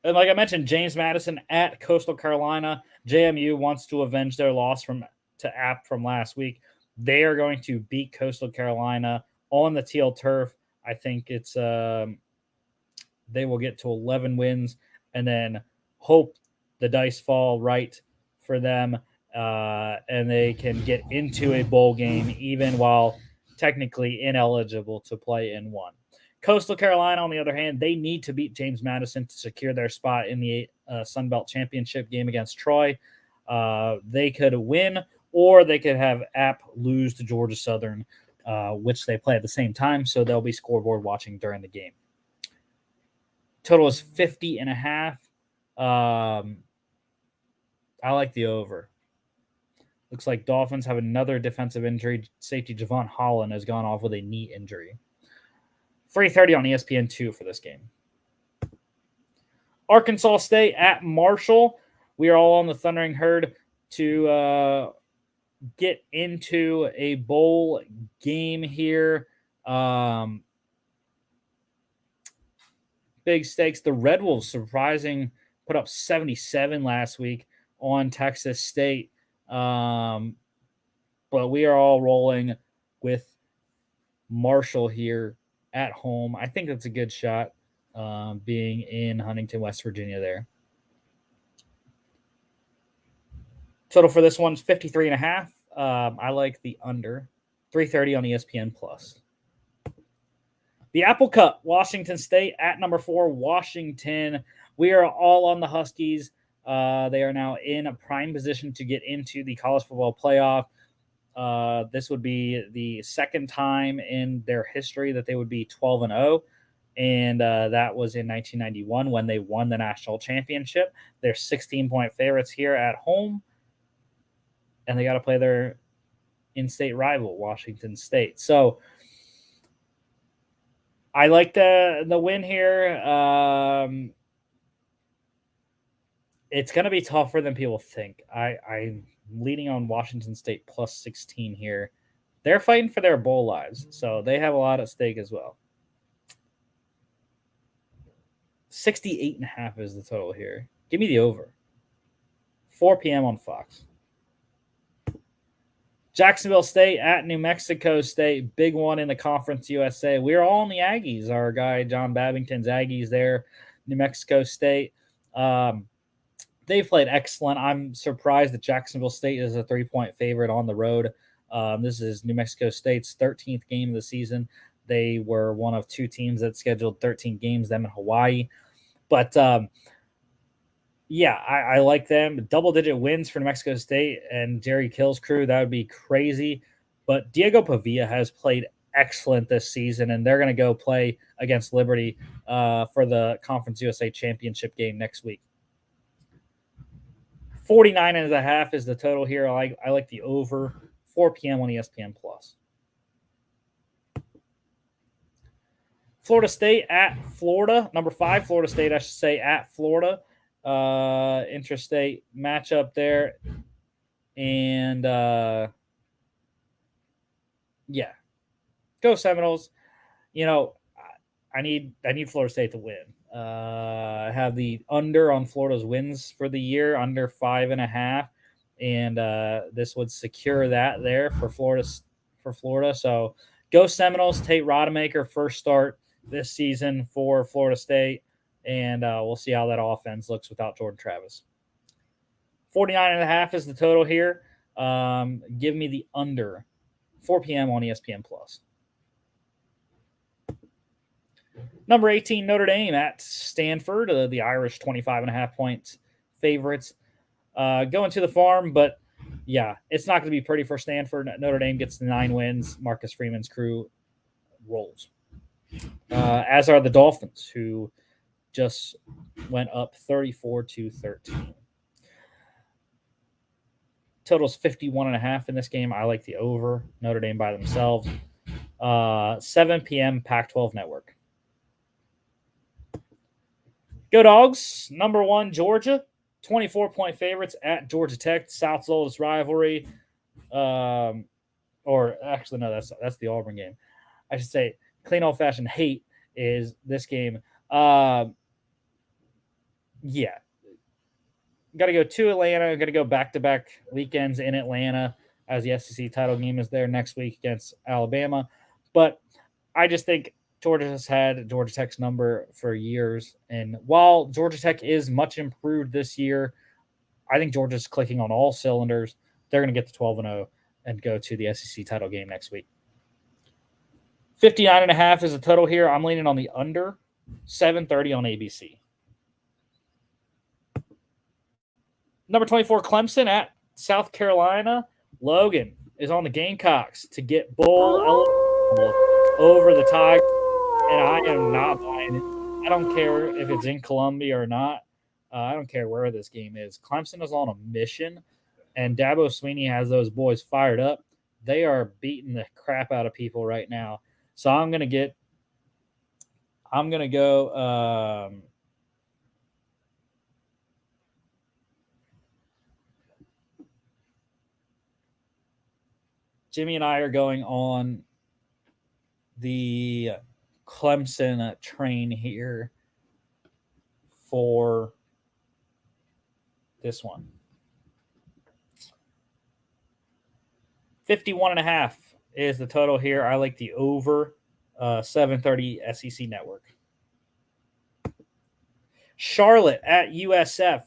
And like I mentioned, James Madison at Coastal Carolina. JMU wants to avenge their loss to App from last week. They are going to beat Coastal Carolina on the teal turf. I think it's they will get to 11 wins and then hope the dice fall right for them and they can get into a bowl game even while technically ineligible to play in one. Coastal Carolina, on the other hand, they need to beat James Madison to secure their spot in the Sun Belt Championship game against Troy. They could win, or they could have App lose to Georgia Southern, which they play at the same time, so they'll be scoreboard watching during the game. Total is 50.5. I like the over. Looks like Dolphins have another defensive injury. Safety Javon Holland has gone off with a knee injury. 3:30 on ESPN2 for this game. Arkansas State at Marshall. We are all on the Thundering Herd to get into a bowl game here. Big stakes. The Red Wolves put up 77 last week on Texas State. But we are all rolling with Marshall here at home. I think that's a good shot, being in Huntington, West Virginia there. Total for this one's 53.5. I like the under. 3:30 on ESPN Plus. The Apple Cup, Washington State at number 4, Washington. We are all on the Huskies. They are now in a prime position to get into the college football playoff. This would be the second time in their history that they would be 12-0. And that was in 1991 when they won the national championship. They're 16-point favorites here at home. And they got to play their in-state rival, Washington State. So I like the win here. It's going to be tougher than people think. I'm leaning on Washington State plus 16 here. They're fighting for their bowl lives, so they have a lot at stake as well. 68.5 is the total here. Give me the over. 4 p.m. on Fox. Jacksonville State at New Mexico State. Big one in the Conference USA. We're all on the Aggies. Our guy John Babington's Aggies there. New Mexico State. They've played excellent. I'm surprised that Jacksonville State is a 3-point favorite on the road. This is New Mexico State's 13th game of the season. They were one of 2 teams that scheduled 13 games, them in Hawaii. But I like them. Double-digit wins for New Mexico State and Jerry Kill's crew. That would be crazy. But Diego Pavia has played excellent this season, and they're going to go play against Liberty for the Conference USA Championship game next week. 49.5 is the total here. I like the over. 4 p.m. on ESPN Plus. Florida State at Florida. Number 5, Florida State, I should say, at Florida. Interstate matchup there. And go Seminoles. I need Florida State to win. I have the under on Florida's wins for the year, under 5.5, and this would secure that there for Florida. So go Seminoles. Tate Rodemaker, first start this season for Florida State, and we'll see how that offense looks without Jordan Travis. 49.5 is the total here. Give me the under. 4 p.m. on ESPN Plus. Number 18, Notre Dame at Stanford. The Irish 25.5 points favorites. Going to the farm, but it's not going to be pretty for Stanford. Notre Dame gets the 9 wins. Marcus Freeman's crew rolls. As are the Dolphins, who just went up 34-13. Total's 51.5 in this game. I like the over. Notre Dame by themselves. 7 p.m. Pac-12 Network. Go Dogs. Number 1, Georgia. 24-point favorites at Georgia Tech. South's oldest rivalry. Or actually, no, that's the Auburn game. I should say clean old-fashioned hate is this game. Got to go to Atlanta. Got to go back-to-back weekends in Atlanta as the SEC title game is there next week against Alabama. But I just think Georgia has had Georgia Tech's number for years. And while Georgia Tech is much improved this year, I think Georgia's clicking on all cylinders. They're going to get to 12-0 and go to the SEC title game next week. 59.5 is the total here. I'm leaning on the under. 7:30 on ABC. Number 24, Clemson at South Carolina. Logan is on the Gamecocks to get bowl eligible over the Tigers, and I am not buying it. I don't care if it's in Columbia or not. I don't care where this game is. Clemson is on a mission, and Dabo Sweeney has those boys fired up. They are beating the crap out of people right now. So I'm gonna go. Jimmy and I are going on the Clemson train here for this one. 51.5 is the total here. I like the over 7:30 SEC Network. Charlotte at USF,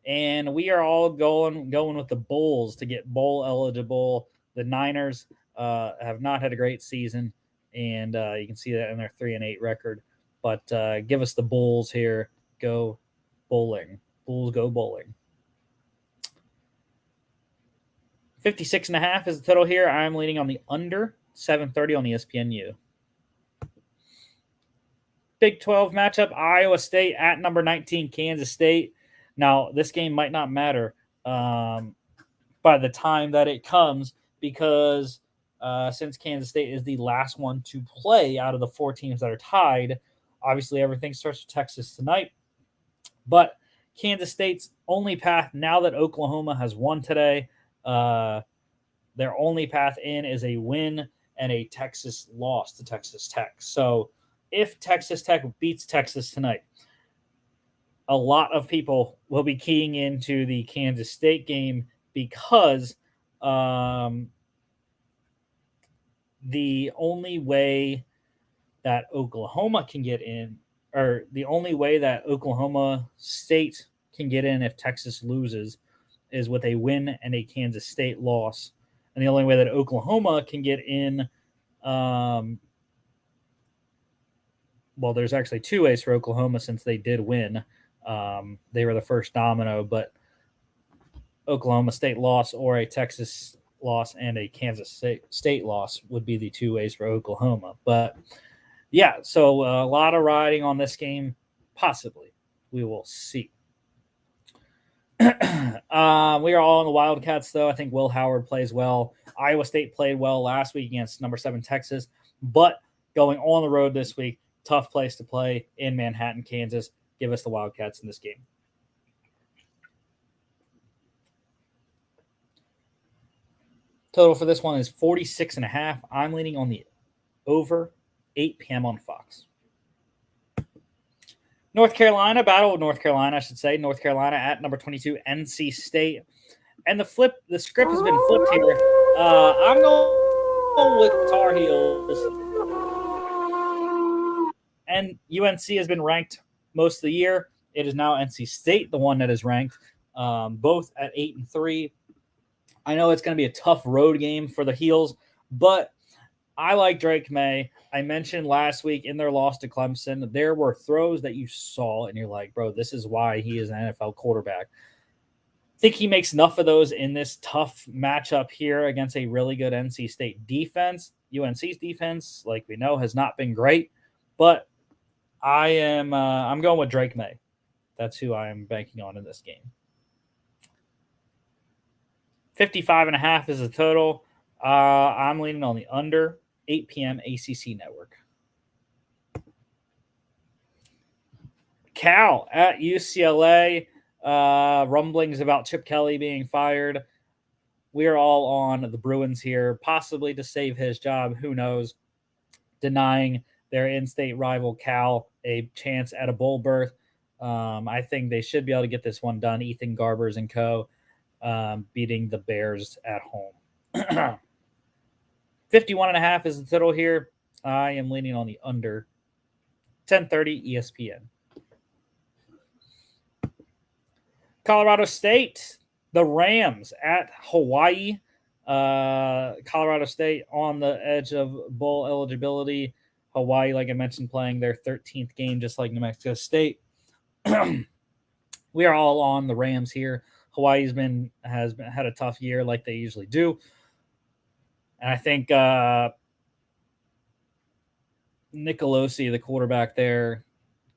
and we are all going with the Bulls to get bowl eligible. The Niners have not had a great season, and you can see that in their 3-8 record. But give us the Bulls here. Go bowling. Bulls go bowling. 56.5 is the total here. I'm leaning on the under. 7:30 on ESPNU. Big 12 matchup, Iowa State at number 19, Kansas State. Now, this game might not matter by the time that it comes because since Kansas State is the last one to play out of the 4 teams that are tied, obviously everything starts with Texas tonight. But Kansas State's only path, now that Oklahoma has won today, their only path in is a win and a Texas loss to Texas Tech. So if Texas Tech beats Texas tonight, a lot of people will be keying into the Kansas State game because the only way that Oklahoma can get in, or the only way that Oklahoma State can get in if Texas loses, is with a win and a Kansas State loss. And the only way that Oklahoma can get in, well, there's actually 2 ways for Oklahoma since they did win. They were the first domino, but Oklahoma State loss or a Texas loss and a Kansas State loss would be the 2 ways for Oklahoma. But yeah, so a lot of riding on this game, possibly. We will see. We are all on the Wildcats, though. I think Will Howard plays well. Iowa State played well last week against number 7 Texas, but going on the road this week, tough place to play in Manhattan, Kansas. Give us the Wildcats in this game. Total for this one is 46.5. I'm leaning on the over, 8 p.m. on Fox. North Carolina, Battle of North Carolina, I should say. North Carolina at number 22, NC State. And the script has been flipped here. I'm going with Tar Heels. And UNC has been ranked most of the year. It is now NC State, the one that is ranked, both at 8-3. I know it's going to be a tough road game for the Heels, but I like Drake May. I mentioned last week in their loss to Clemson, there were throws that you saw, and you're like, bro, this is why he is an NFL quarterback. I think he makes enough of those in this tough matchup here against a really good NC State defense. UNC's defense, like we know, has not been great, but I'm going with Drake May. That's who I am banking on in this game. 55.5 is the total. I'm leaning on the under. 8 p.m. ACC Network. Cal at UCLA. Rumblings about Chip Kelly being fired. We are all on the Bruins here, possibly to save his job. Who knows? Denying their in-state rival Cal a chance at a bowl berth. I think they should be able to get this one done. Ethan Garbers and co. Beating the Bears at home. 51.5 is the total here. I am leaning on the under. 10:30 ESPN. Colorado State, the Rams at Hawaii. Colorado State on the edge of bowl eligibility. Hawaii, like I mentioned, playing their 13th game, just like New Mexico State. We are all on the Rams here. Hawaii has had a tough year, like they usually do, and I think Nicolosi, the quarterback there,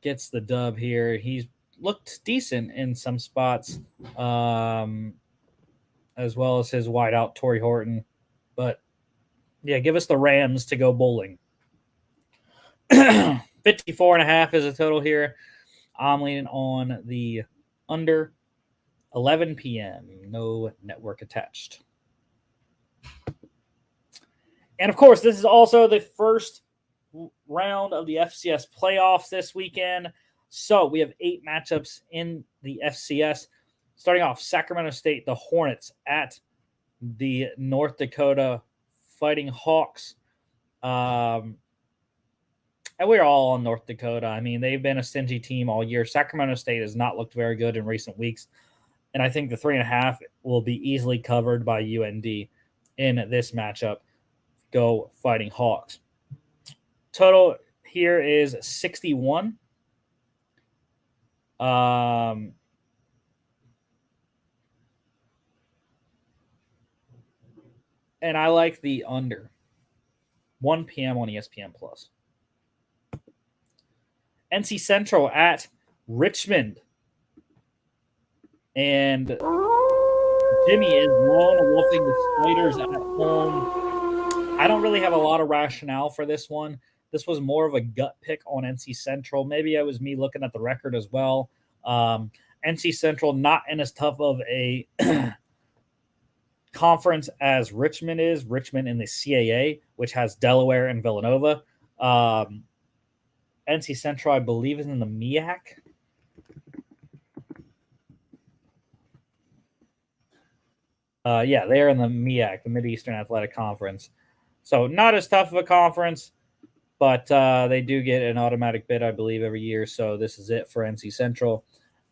gets the dub here. He's looked decent in some spots, as well as his wideout, Torrey Horton. But yeah, give us the Rams to go bowling. 54.5 is a total here. I'm leaning on the under. 11 p.m. No network attached. And of course, this is also the first round of the FCS playoffs this weekend. So we have 8 matchups in the FCS. Starting off, Sacramento State, the Hornets at the North Dakota Fighting Hawks. And we're all on North Dakota. I mean, they've been a stingy team all year. Sacramento State has not looked very good in recent weeks. And I think the 3.5 will be easily covered by UND in this matchup. Go Fighting Hawks. Total here is 61. And I like the under. 1 p.m. on ESPN Plus. NC Central at Richmond. And Jimmy is lone wolfing the Spiders at home. I don't really have a lot of rationale for this one. This was more of a gut pick on NC Central. Maybe it was me looking at the record as well. NC Central not in as tough of a conference as Richmond is. Richmond in the CAA, which has Delaware and Villanova. NC Central, I believe, is in the MEAC. Yeah, they're in the MEAC, the Mid-Eastern Athletic Conference. So not as tough of a conference, but they do get an automatic bid, I believe, every year. So this is it for NC Central.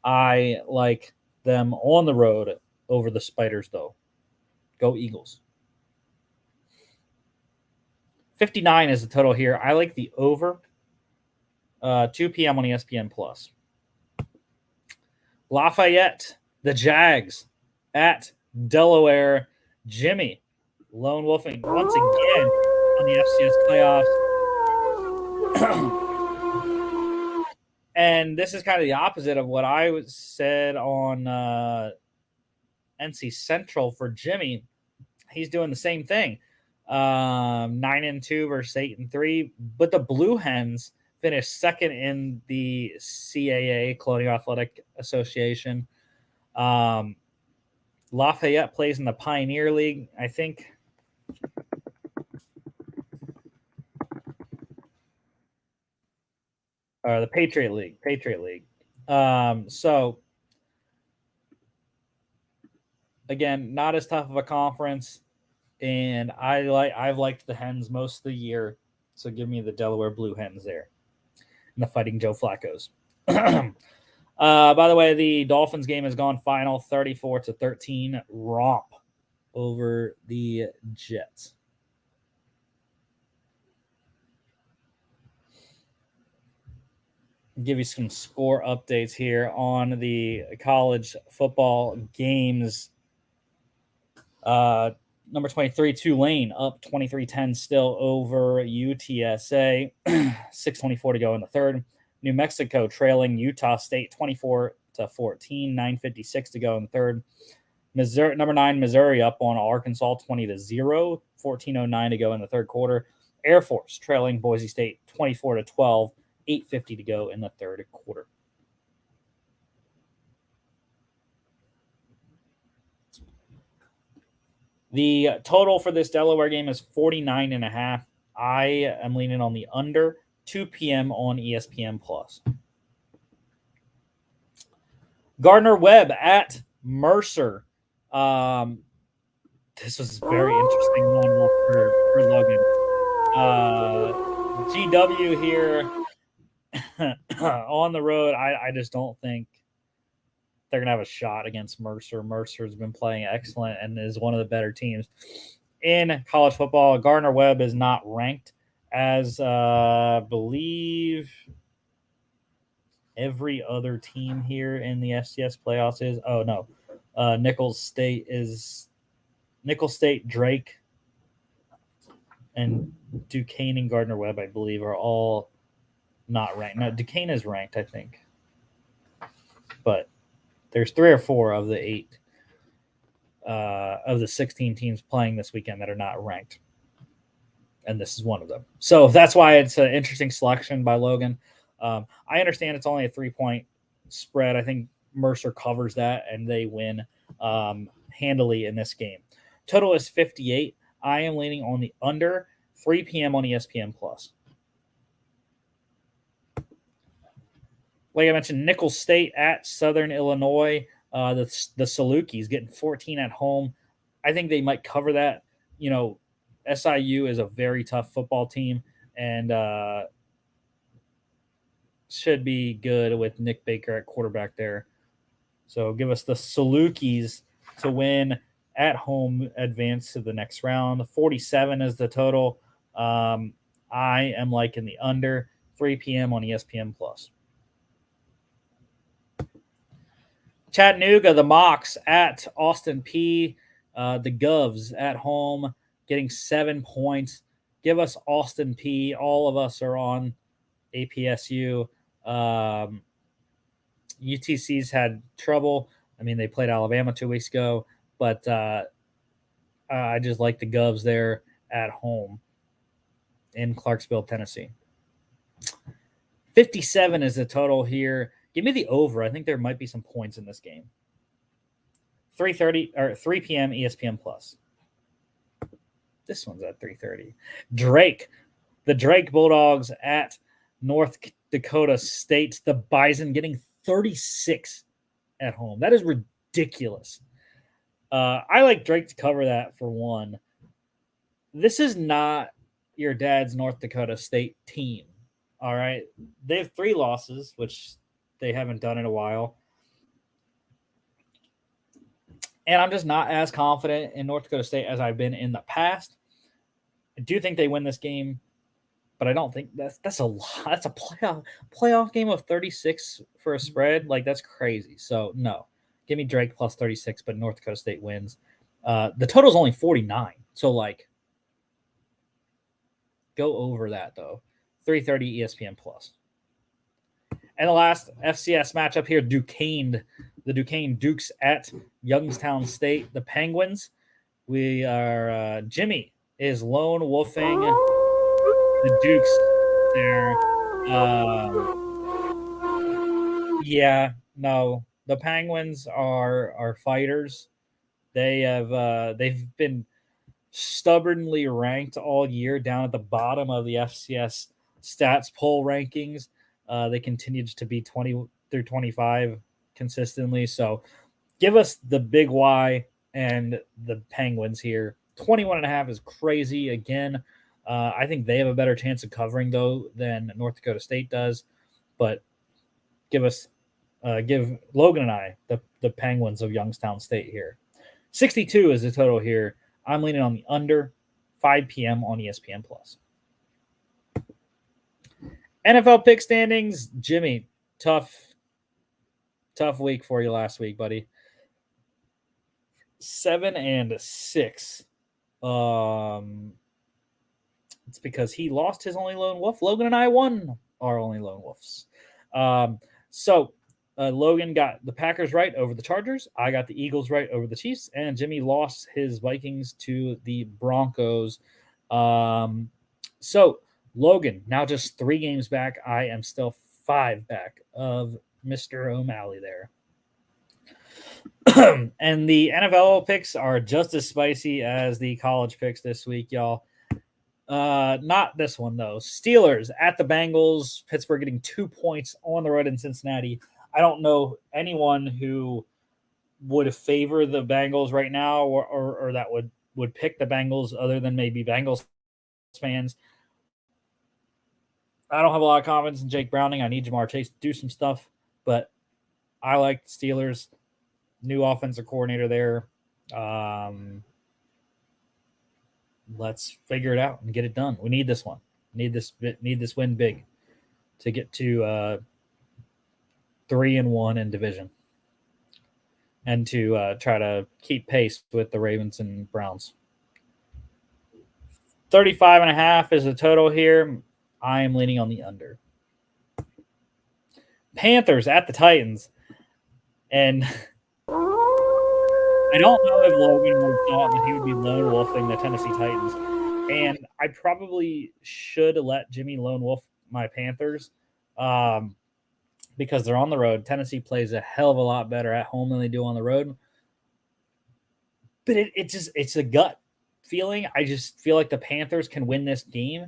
I like them on the road over the Spiders, though. Go Eagles. 59 is the total here. I like the over. 2 p.m. on ESPN Plus. Lafayette, the Jags at Delaware. Jimmy, lone wolfing once again on the FCS playoffs. And this is kind of the opposite of what I said on NC Central for Jimmy. He's doing the same thing. 9-2 versus 8-3. But the Blue Hens finished second in the CAA, Colonial Athletic Association. Lafayette plays in the Pioneer League, I think. Or the Patriot League. So, again, not as tough of a conference. And I've liked the Hens most of the year. So give me the Delaware Blue Hens there. And the Fighting Joe Flacco's. By the way, the Dolphins game has gone final 34-13 romp over the Jets. Give you some score updates here on the college football games. Number 23, Tulane up 23-10 still over UTSA. 6:24 to go in the third. New Mexico trailing Utah State 24-14. 9:56 to go in the third. Missouri, number 9, Missouri up on Arkansas 20-0. 14:09 to go in the third quarter. Air Force trailing Boise State 24-12. 8:50 to go in the third quarter. The total for this Delaware game is 49.5. I am leaning on the under. 2 p.m. on ESPN Plus. Gardner Webb at Mercer. This was a very interesting one for Logan. GW here on the road. I just don't think they're going to have a shot against Mercer. Mercer's been playing excellent and is one of the better teams in college football. Gardner Webb is not ranked, as believe every other team here in the FCS playoffs is. Oh, no. Nicholls State, Drake, and Duquesne and Gardner Webb, I believe, are all not ranked. No, Duquesne is ranked, I think. but there's 3 or 4 of the 8 of the 16 teams playing this weekend that are not ranked. And this is one of them. So that's why it's an interesting selection by Logan. I understand it's only a 3-point spread. I think Mercer covers that and they win handily in this game. Total is 58. I am leaning on the under. 3 p.m. on ESPN Plus. Like I mentioned, Nicholls State at Southern Illinois. The Salukis getting 14 at home. I think they might cover that. You know, SIU is a very tough football team and should be good with Nick Baker at quarterback there. So give us the Salukis to win at home, advance to the next round. 47 is the total. I am liking the under. 3 p.m. on ESPN Plus. Chattanooga, the Mocs at Austin P. The Govs at home getting 7 points. Give us Austin P. All of us are on APSU. UTC's had trouble. I mean, they played Alabama 2 weeks ago, but I just like the Govs there at home in Clarksville, Tennessee. 57 is the total here. Give me the over. I think there might be some points in this game. 3:30 or 3 p.m. ESPN Plus. This one's at 3:30. The Drake Bulldogs at North Dakota State. The Bison getting 36 at home. That is ridiculous. I like Drake to cover that for one. This is not your dad's North Dakota State team. All right. They have 3 losses, which they haven't done in a while. And I'm just not as confident in North Dakota State as I've been in the past. I do think they win this game, but I don't think that's a lot. That's a playoff game of 36 for a spread. Like, that's crazy. So, no. Give me Drake plus 36, but North Dakota State wins. The total is only 49. So, like, go over that, though. 3:30 ESPN Plus. And the last FCS matchup here, the Duquesne Dukes at Youngstown State. The Penguins, Jimmy is lone wolfing the Dukes there. The Penguins are fighters. They've been stubbornly ranked all year down at the bottom of the FCS stats poll rankings. They continued to be 20 through 25 consistently. So give us the big Y and the Penguins here. 21.5 is crazy. Again, I think they have a better chance of covering, though, than North Dakota State does. But give Logan and I the Penguins of Youngstown State here. 62 is the total here. I'm leaning on the under. 5 p.m. on ESPN Plus. NFL pick standings, Jimmy, tough week for you last week, buddy. 7-6. It's because he lost his only lone wolf. Logan and I won our only lone wolves. Logan got the Packers right over the Chargers. I got the Eagles right over the Chiefs, and Jimmy lost his Vikings to the Broncos. Logan, now just 3 games back. I am still 5 back of Mr. O'Malley there. And the NFL picks are just as spicy as the college picks this week, y'all. Not this one, though. Steelers at the Bengals. Pittsburgh getting 2 points on the road in Cincinnati. I don't know anyone who would favor the Bengals right now or that would pick the Bengals other than maybe Bengals fans. I don't have a lot of confidence in Jake Browning. I need Jamar Chase to do some stuff, but I like the Steelers. New offensive coordinator there. Let's figure it out and get it done. We need this one. Need this win big to get to 3-1 in division and to try to keep pace with the Ravens and Browns. 35.5 is the total here. I am leaning on the under. Panthers at the Titans. And I don't know if Logan would have thought that he would be lone wolfing the Tennessee Titans. And I probably should let Jimmy lone wolf my Panthers because they're on the road. Tennessee plays a hell of a lot better at home than they do on the road. But it's a gut feeling. I just feel like the Panthers can win this game.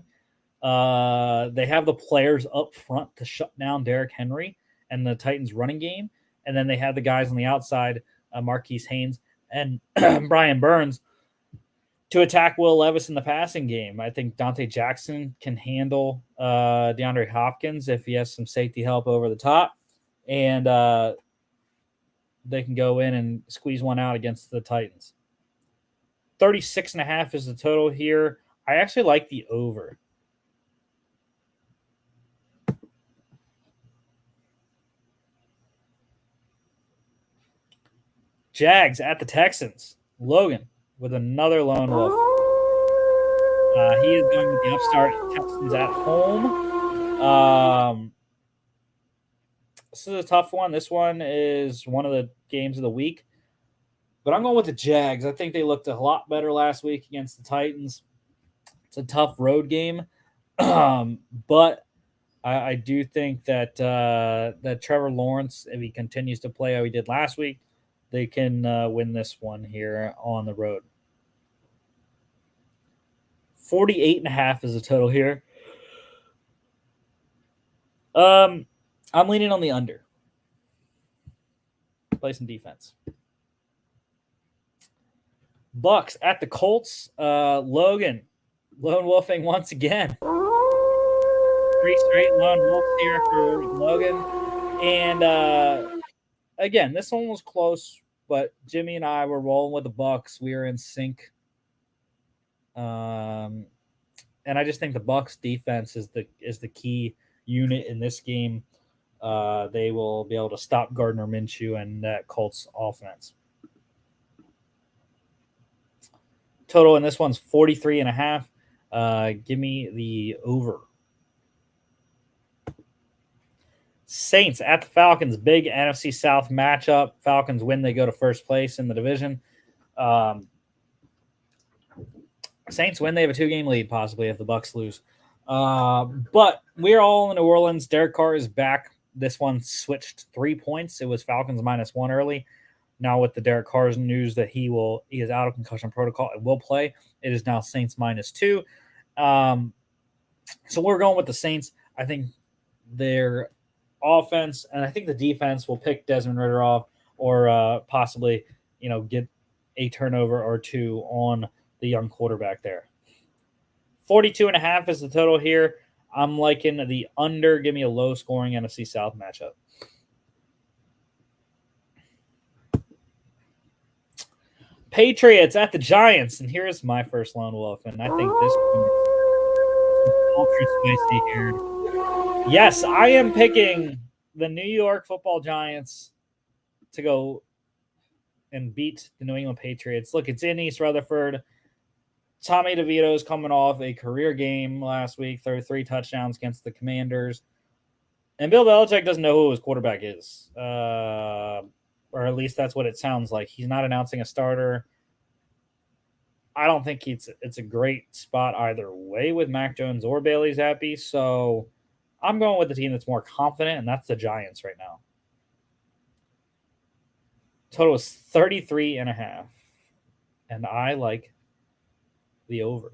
They have the players up front to shut down Derrick Henry and the Titans running game. And then they have the guys on the outside, Marquise Haynes and Brian Burns, to attack Will Levis in the passing game. I think Dante Jackson can handle DeAndre Hopkins if he has some safety help over the top. And they can go in and squeeze one out against the Titans. 36.5 is the total here. I actually like the over. Jags at the Texans. Logan with another lone wolf. He is going with the upstart Texans at home. This is a tough one. This one is one of the games of the week. But I'm going with the Jags. I think they looked a lot better last week against the Titans. It's a tough road game. But I do think that that Trevor Lawrence, if he continues to play how he did last week, they can win this one here on the road. 48.5 is the total here. I'm leaning on the under. Play some defense. Bucks at the Colts. Logan, lone wolfing once again. 3 straight lone wolves here for Logan. And again, this one was close, but Jimmy and I were rolling with the Bucks. We were in sync. And I just think the Bucks defense is the key unit in this game. They will be able to stop Gardner Minshew and that Colts offense. Total in this one's 43.5. Give me the over. Saints at the Falcons. Big NFC South matchup. Falcons win, they go to first place in the division. Saints win, they have a 2-game lead possibly if the Bucks lose. But we're all in New Orleans. Derek Carr is back. This one switched 3 points. It was Falcons -1 early. Now with the Derek Carr's news that he is out of concussion protocol and will play, it is now Saints -2. So we're going with the Saints. I think their offense and I think the defense will pick Desmond Ridder off or possibly get a turnover or two on the young quarterback there. 42.5 is the total here. I'm liking the under. Give me a low-scoring NFC South matchup. Patriots at the Giants, and here's my first lone wolf, and I think this one is ultra spicy here. Yes, I am picking the New York Football Giants to go and beat the New England Patriots. Look, it's in East Rutherford. Tommy DeVito is coming off a career game last week, threw 3 touchdowns against the Commanders. And Bill Belichick doesn't know who his quarterback is. Or at least that's what it sounds like. He's not announcing a starter. I don't think it's a great spot either way with Mac Jones or Bailey Zappi. So I'm going with the team that's more confident, and that's the Giants right now. Total is 33.5. And I like the over.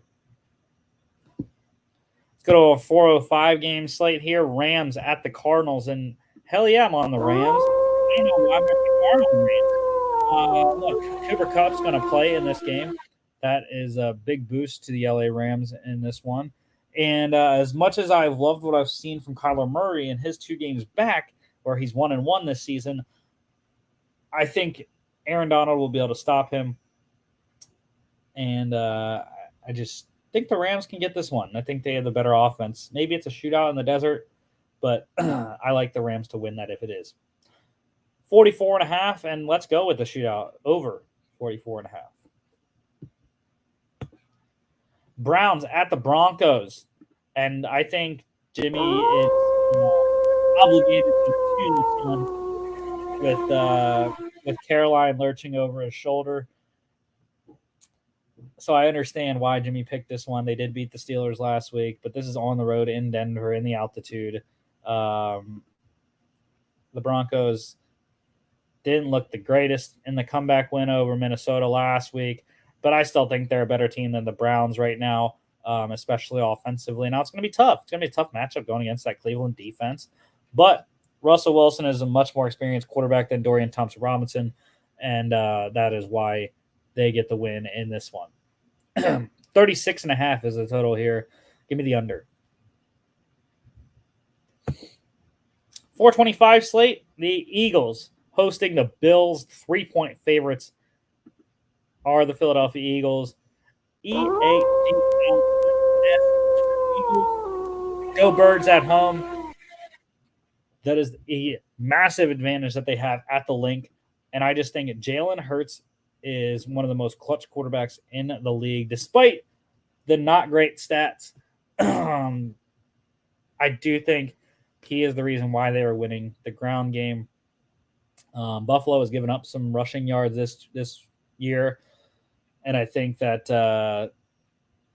Let's go to a 4:05 game slate here. Rams at the Cardinals. And hell yeah, I'm on the Rams. I don't know why I'm at the Cardinals. Look, Cooper Kupp's going to play in this game. That is a big boost to the LA Rams in this one. And as much as I've loved what I've seen from Kyler Murray in his 2 games back, where he's 1-1 this season, I think Aaron Donald will be able to stop him. And I just think the Rams can get this one. I think they have the better offense. Maybe it's a shootout in the desert, but I like the Rams to win that if it is. 44.5, and let's go with the shootout over 44.5. Browns at the Broncos, and I think Jimmy is obligated to choose this one. with Caroline lurching over his shoulder. So I understand why Jimmy picked this one. They did beat the Steelers last week, but this is on the road in Denver in the altitude. The Broncos didn't look the greatest in the comeback win over Minnesota last week, but I still think they're a better team than the Browns right now, especially offensively. Now it's going to be tough. It's going to be a tough matchup going against that Cleveland defense, but Russell Wilson is a much more experienced quarterback than Dorian Thompson-Robinson, and that is why they get the win in this one. 36.5 is the total here. Give me the under. 425 slate. The Eagles hosting the Bills. 3-point favorites are the Philadelphia Eagles. Eagles. Go Birds at home. That is a massive advantage that they have at the link. And I just think Jalen Hurts is one of the most clutch quarterbacks in the league, despite the not great stats. I do think he is the reason why they were winning the ground game. Buffalo has given up some rushing yards this year, and I think that the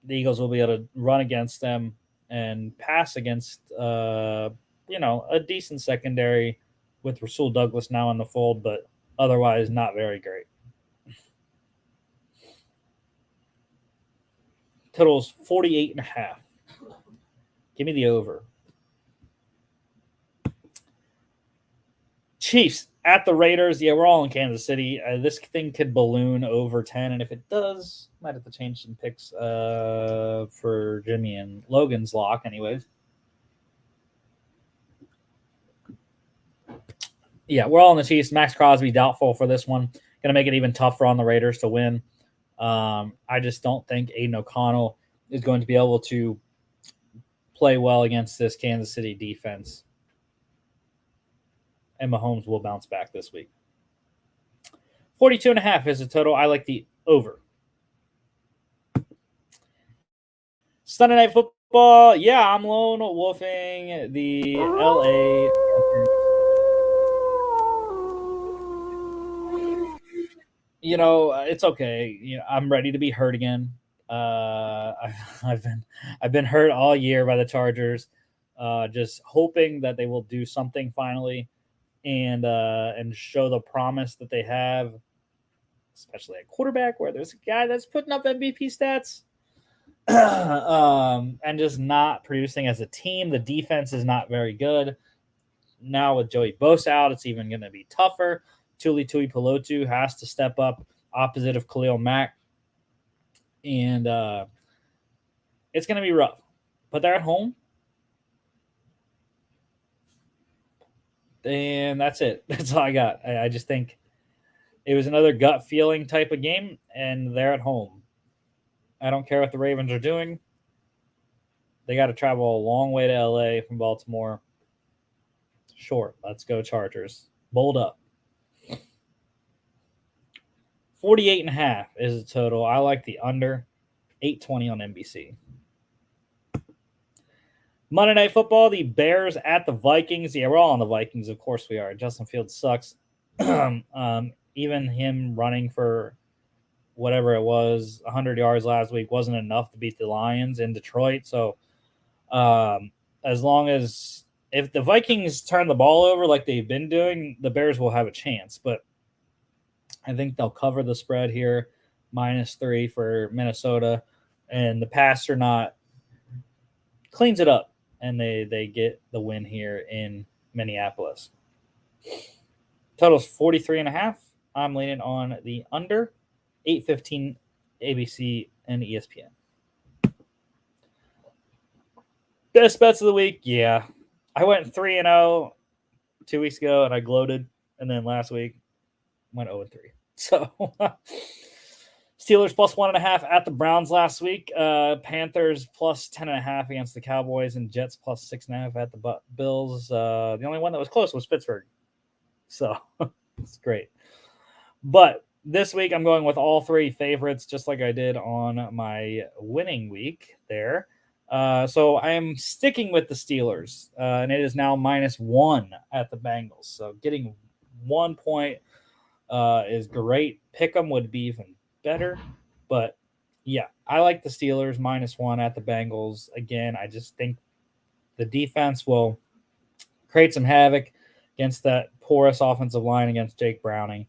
Eagles will be able to run against them and pass against a decent secondary with Rasul Douglas now in the fold, but otherwise not very great. Total's 48.5. Give me the over. Chiefs at the Raiders. Yeah, we're all in Kansas City. This thing could balloon over 10, and if it does, might have to change some picks for Jimmy and Logan's lock anyways. Yeah, we're all in the Chiefs. Max Crosby doubtful for this one. Going to make it even tougher on the Raiders to win. I just don't think Aiden O'Connell is going to be able to play well against this Kansas City defense. And Mahomes will bounce back this week. 42.5 is the total. I like the over. Sunday Night Football. Yeah, I'm lone wolfing the LA. It's okay. I'm ready to be hurt again. I've been hurt all year by the Chargers. Just hoping that they will do something finally, and show the promise that they have, especially at quarterback, where there's a guy that's putting up MVP stats, and just not producing as a team. The defense is not very good. Now with Joey Bosa out, it's even going to be tougher. Tuli Tuipulotu has to step up opposite of Khalil Mack. And it's going to be rough. But they're at home. And that's it. That's all I got. I just think it was another gut feeling type of game, and they're at home. I don't care what the Ravens are doing. They got to travel a long way to LA from Baltimore. Sure, let's go Chargers. Bold up. 48.5 is the total. I like the under. 8:20 on NBC. Monday Night Football, the Bears at the Vikings. Yeah, we're all on the Vikings. Of course we are. Justin Fields sucks. Even him running for whatever it was, 100 yards last week wasn't enough to beat the Lions in Detroit. So as long as if the Vikings turn the ball over like they've been doing, the Bears will have a chance. But I think they'll cover the spread here, -3 for Minnesota. And the pass or not cleans it up, and they get the win here in Minneapolis. Total's 43.5. I'm leaning on the under. 8:15 ABC and ESPN. Best bets of the week, yeah. I went 3-0 2 weeks ago, and I gloated. And then last week, went 0-3. So Steelers +1.5 at the Browns last week. Panthers +10.5 against the Cowboys, and Jets +6.5 at the Bills. The only one that was close was Pittsburgh. So it's great. But this week I'm going with all three favorites, just like I did on my winning week there. So I am sticking with the Steelers, and it is now -1 at the Bengals. So getting 1 point is great. Pick'em would be even better. But yeah, I like the Steelers -1 at the Bengals. Again, I just think the defense will create some havoc against that porous offensive line against Jake Browning.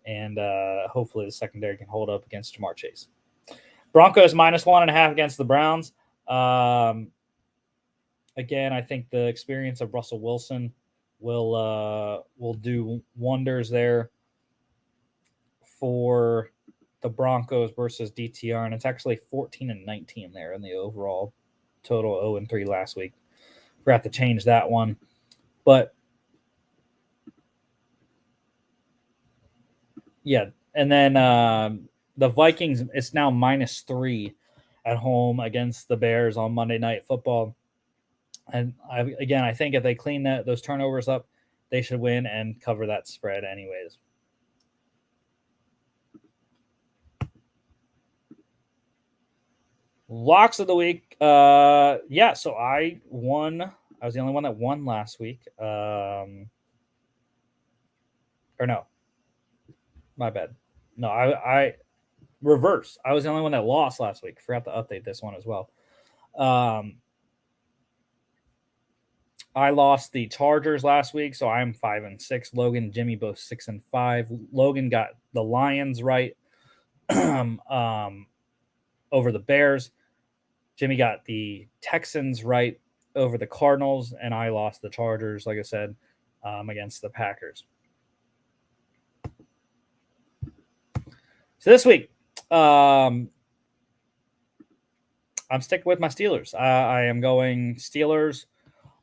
And hopefully the secondary can hold up against Jamar Chase. Broncos -1.5 against the Browns. Again, I think the experience of Russell Wilson will do wonders there for the Broncos versus DTR, and it's actually 14-19 there in the overall total. 0-3 last week. Forgot to change that one, but yeah. And then the Vikings, it's now -3 at home against the Bears on Monday Night Football. And I think if they clean those turnovers up, they should win and cover that spread anyways. Locks of the week. Yeah, so I won. I was the only one that won last week. Or no. My bad. No, I reverse. I was the only one that lost last week. Forgot to update this one as well. I lost the Chargers last week, so I'm 5-6. Logan and Jimmy both 6-5. Logan got the Lions right over the Bears. Jimmy got the Texans right over the Cardinals, and I lost the Chargers, like I said, against the Packers. So this week, I'm sticking with my Steelers. I am going Steelers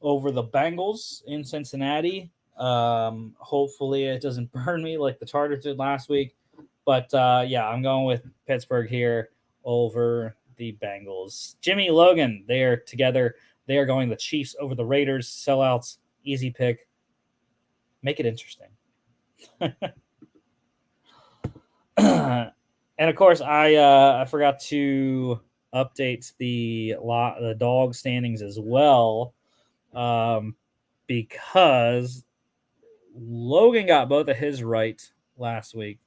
over the Bengals in Cincinnati. Hopefully it doesn't burn me like the Chargers did last week. But yeah, I'm going with Pittsburgh here over the Bengals. Jimmy, Logan, they are together. They are going the Chiefs over the Raiders. Sellouts, easy pick. Make it interesting. And of course, I forgot to update the dog standings as well, because Logan got both of his right last week.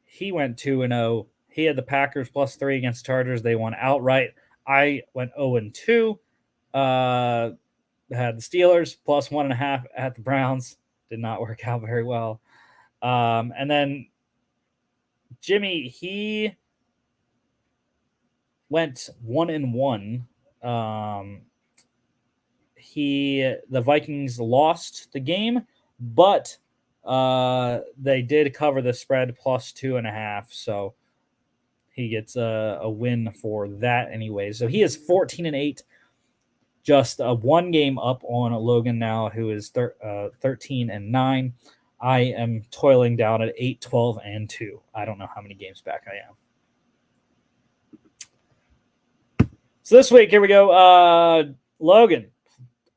He went 2-0. He had the Packers +3 against Chargers. They won outright. I went 0-2. Had the Steelers +1.5 at the Browns. Did not work out very well. And then Jimmy, he went 1-1. The Vikings lost the game, but they did cover the spread +2.5. So he gets a win for that anyway. So he is 14-8, just one game up on Logan now, who is 13-9. I am toiling down at 8-12-2. I don't know how many games back I am. So this week, here we go. Logan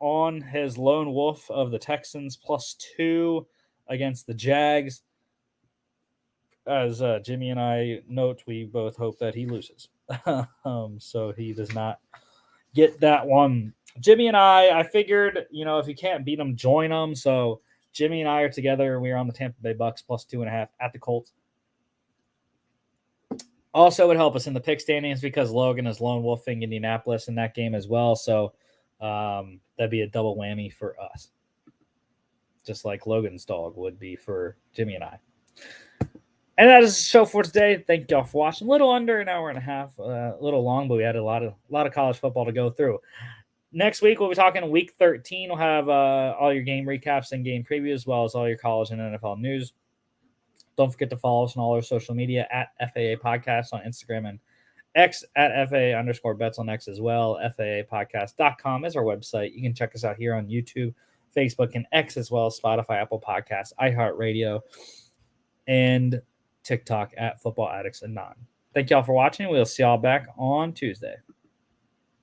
on his lone wolf of the Texans +2 against the Jags. As Jimmy and I note, we both hope that he loses. So he does not get that one. Jimmy and I figured, if you can't beat them, join them. So Jimmy and I are together. We are on the Tampa Bay Bucks +2.5 at the Colts. Also would help us in the pick standings because Logan is lone wolfing Indianapolis in that game as well. So that'd be a double whammy for us, just like Logan's dog would be for Jimmy and I. And that is the show for today. Thank y'all for watching. A little under an hour and a half, a little long, but we had a lot of college football to go through. Next week, we'll be talking week 13. We'll have all your game recaps and game previews, as well as all your college and NFL news. Don't forget to follow us on all our social media at FAA Podcast on Instagram and X at FAA_bets on X as well. FAApodcast.com is our website. You can check us out here on YouTube, Facebook, and X, as well as Spotify, Apple Podcasts, iHeartRadio, and TikTok at Football Addicts and Non. Thank y'all for watching. We'll see y'all back on Tuesday.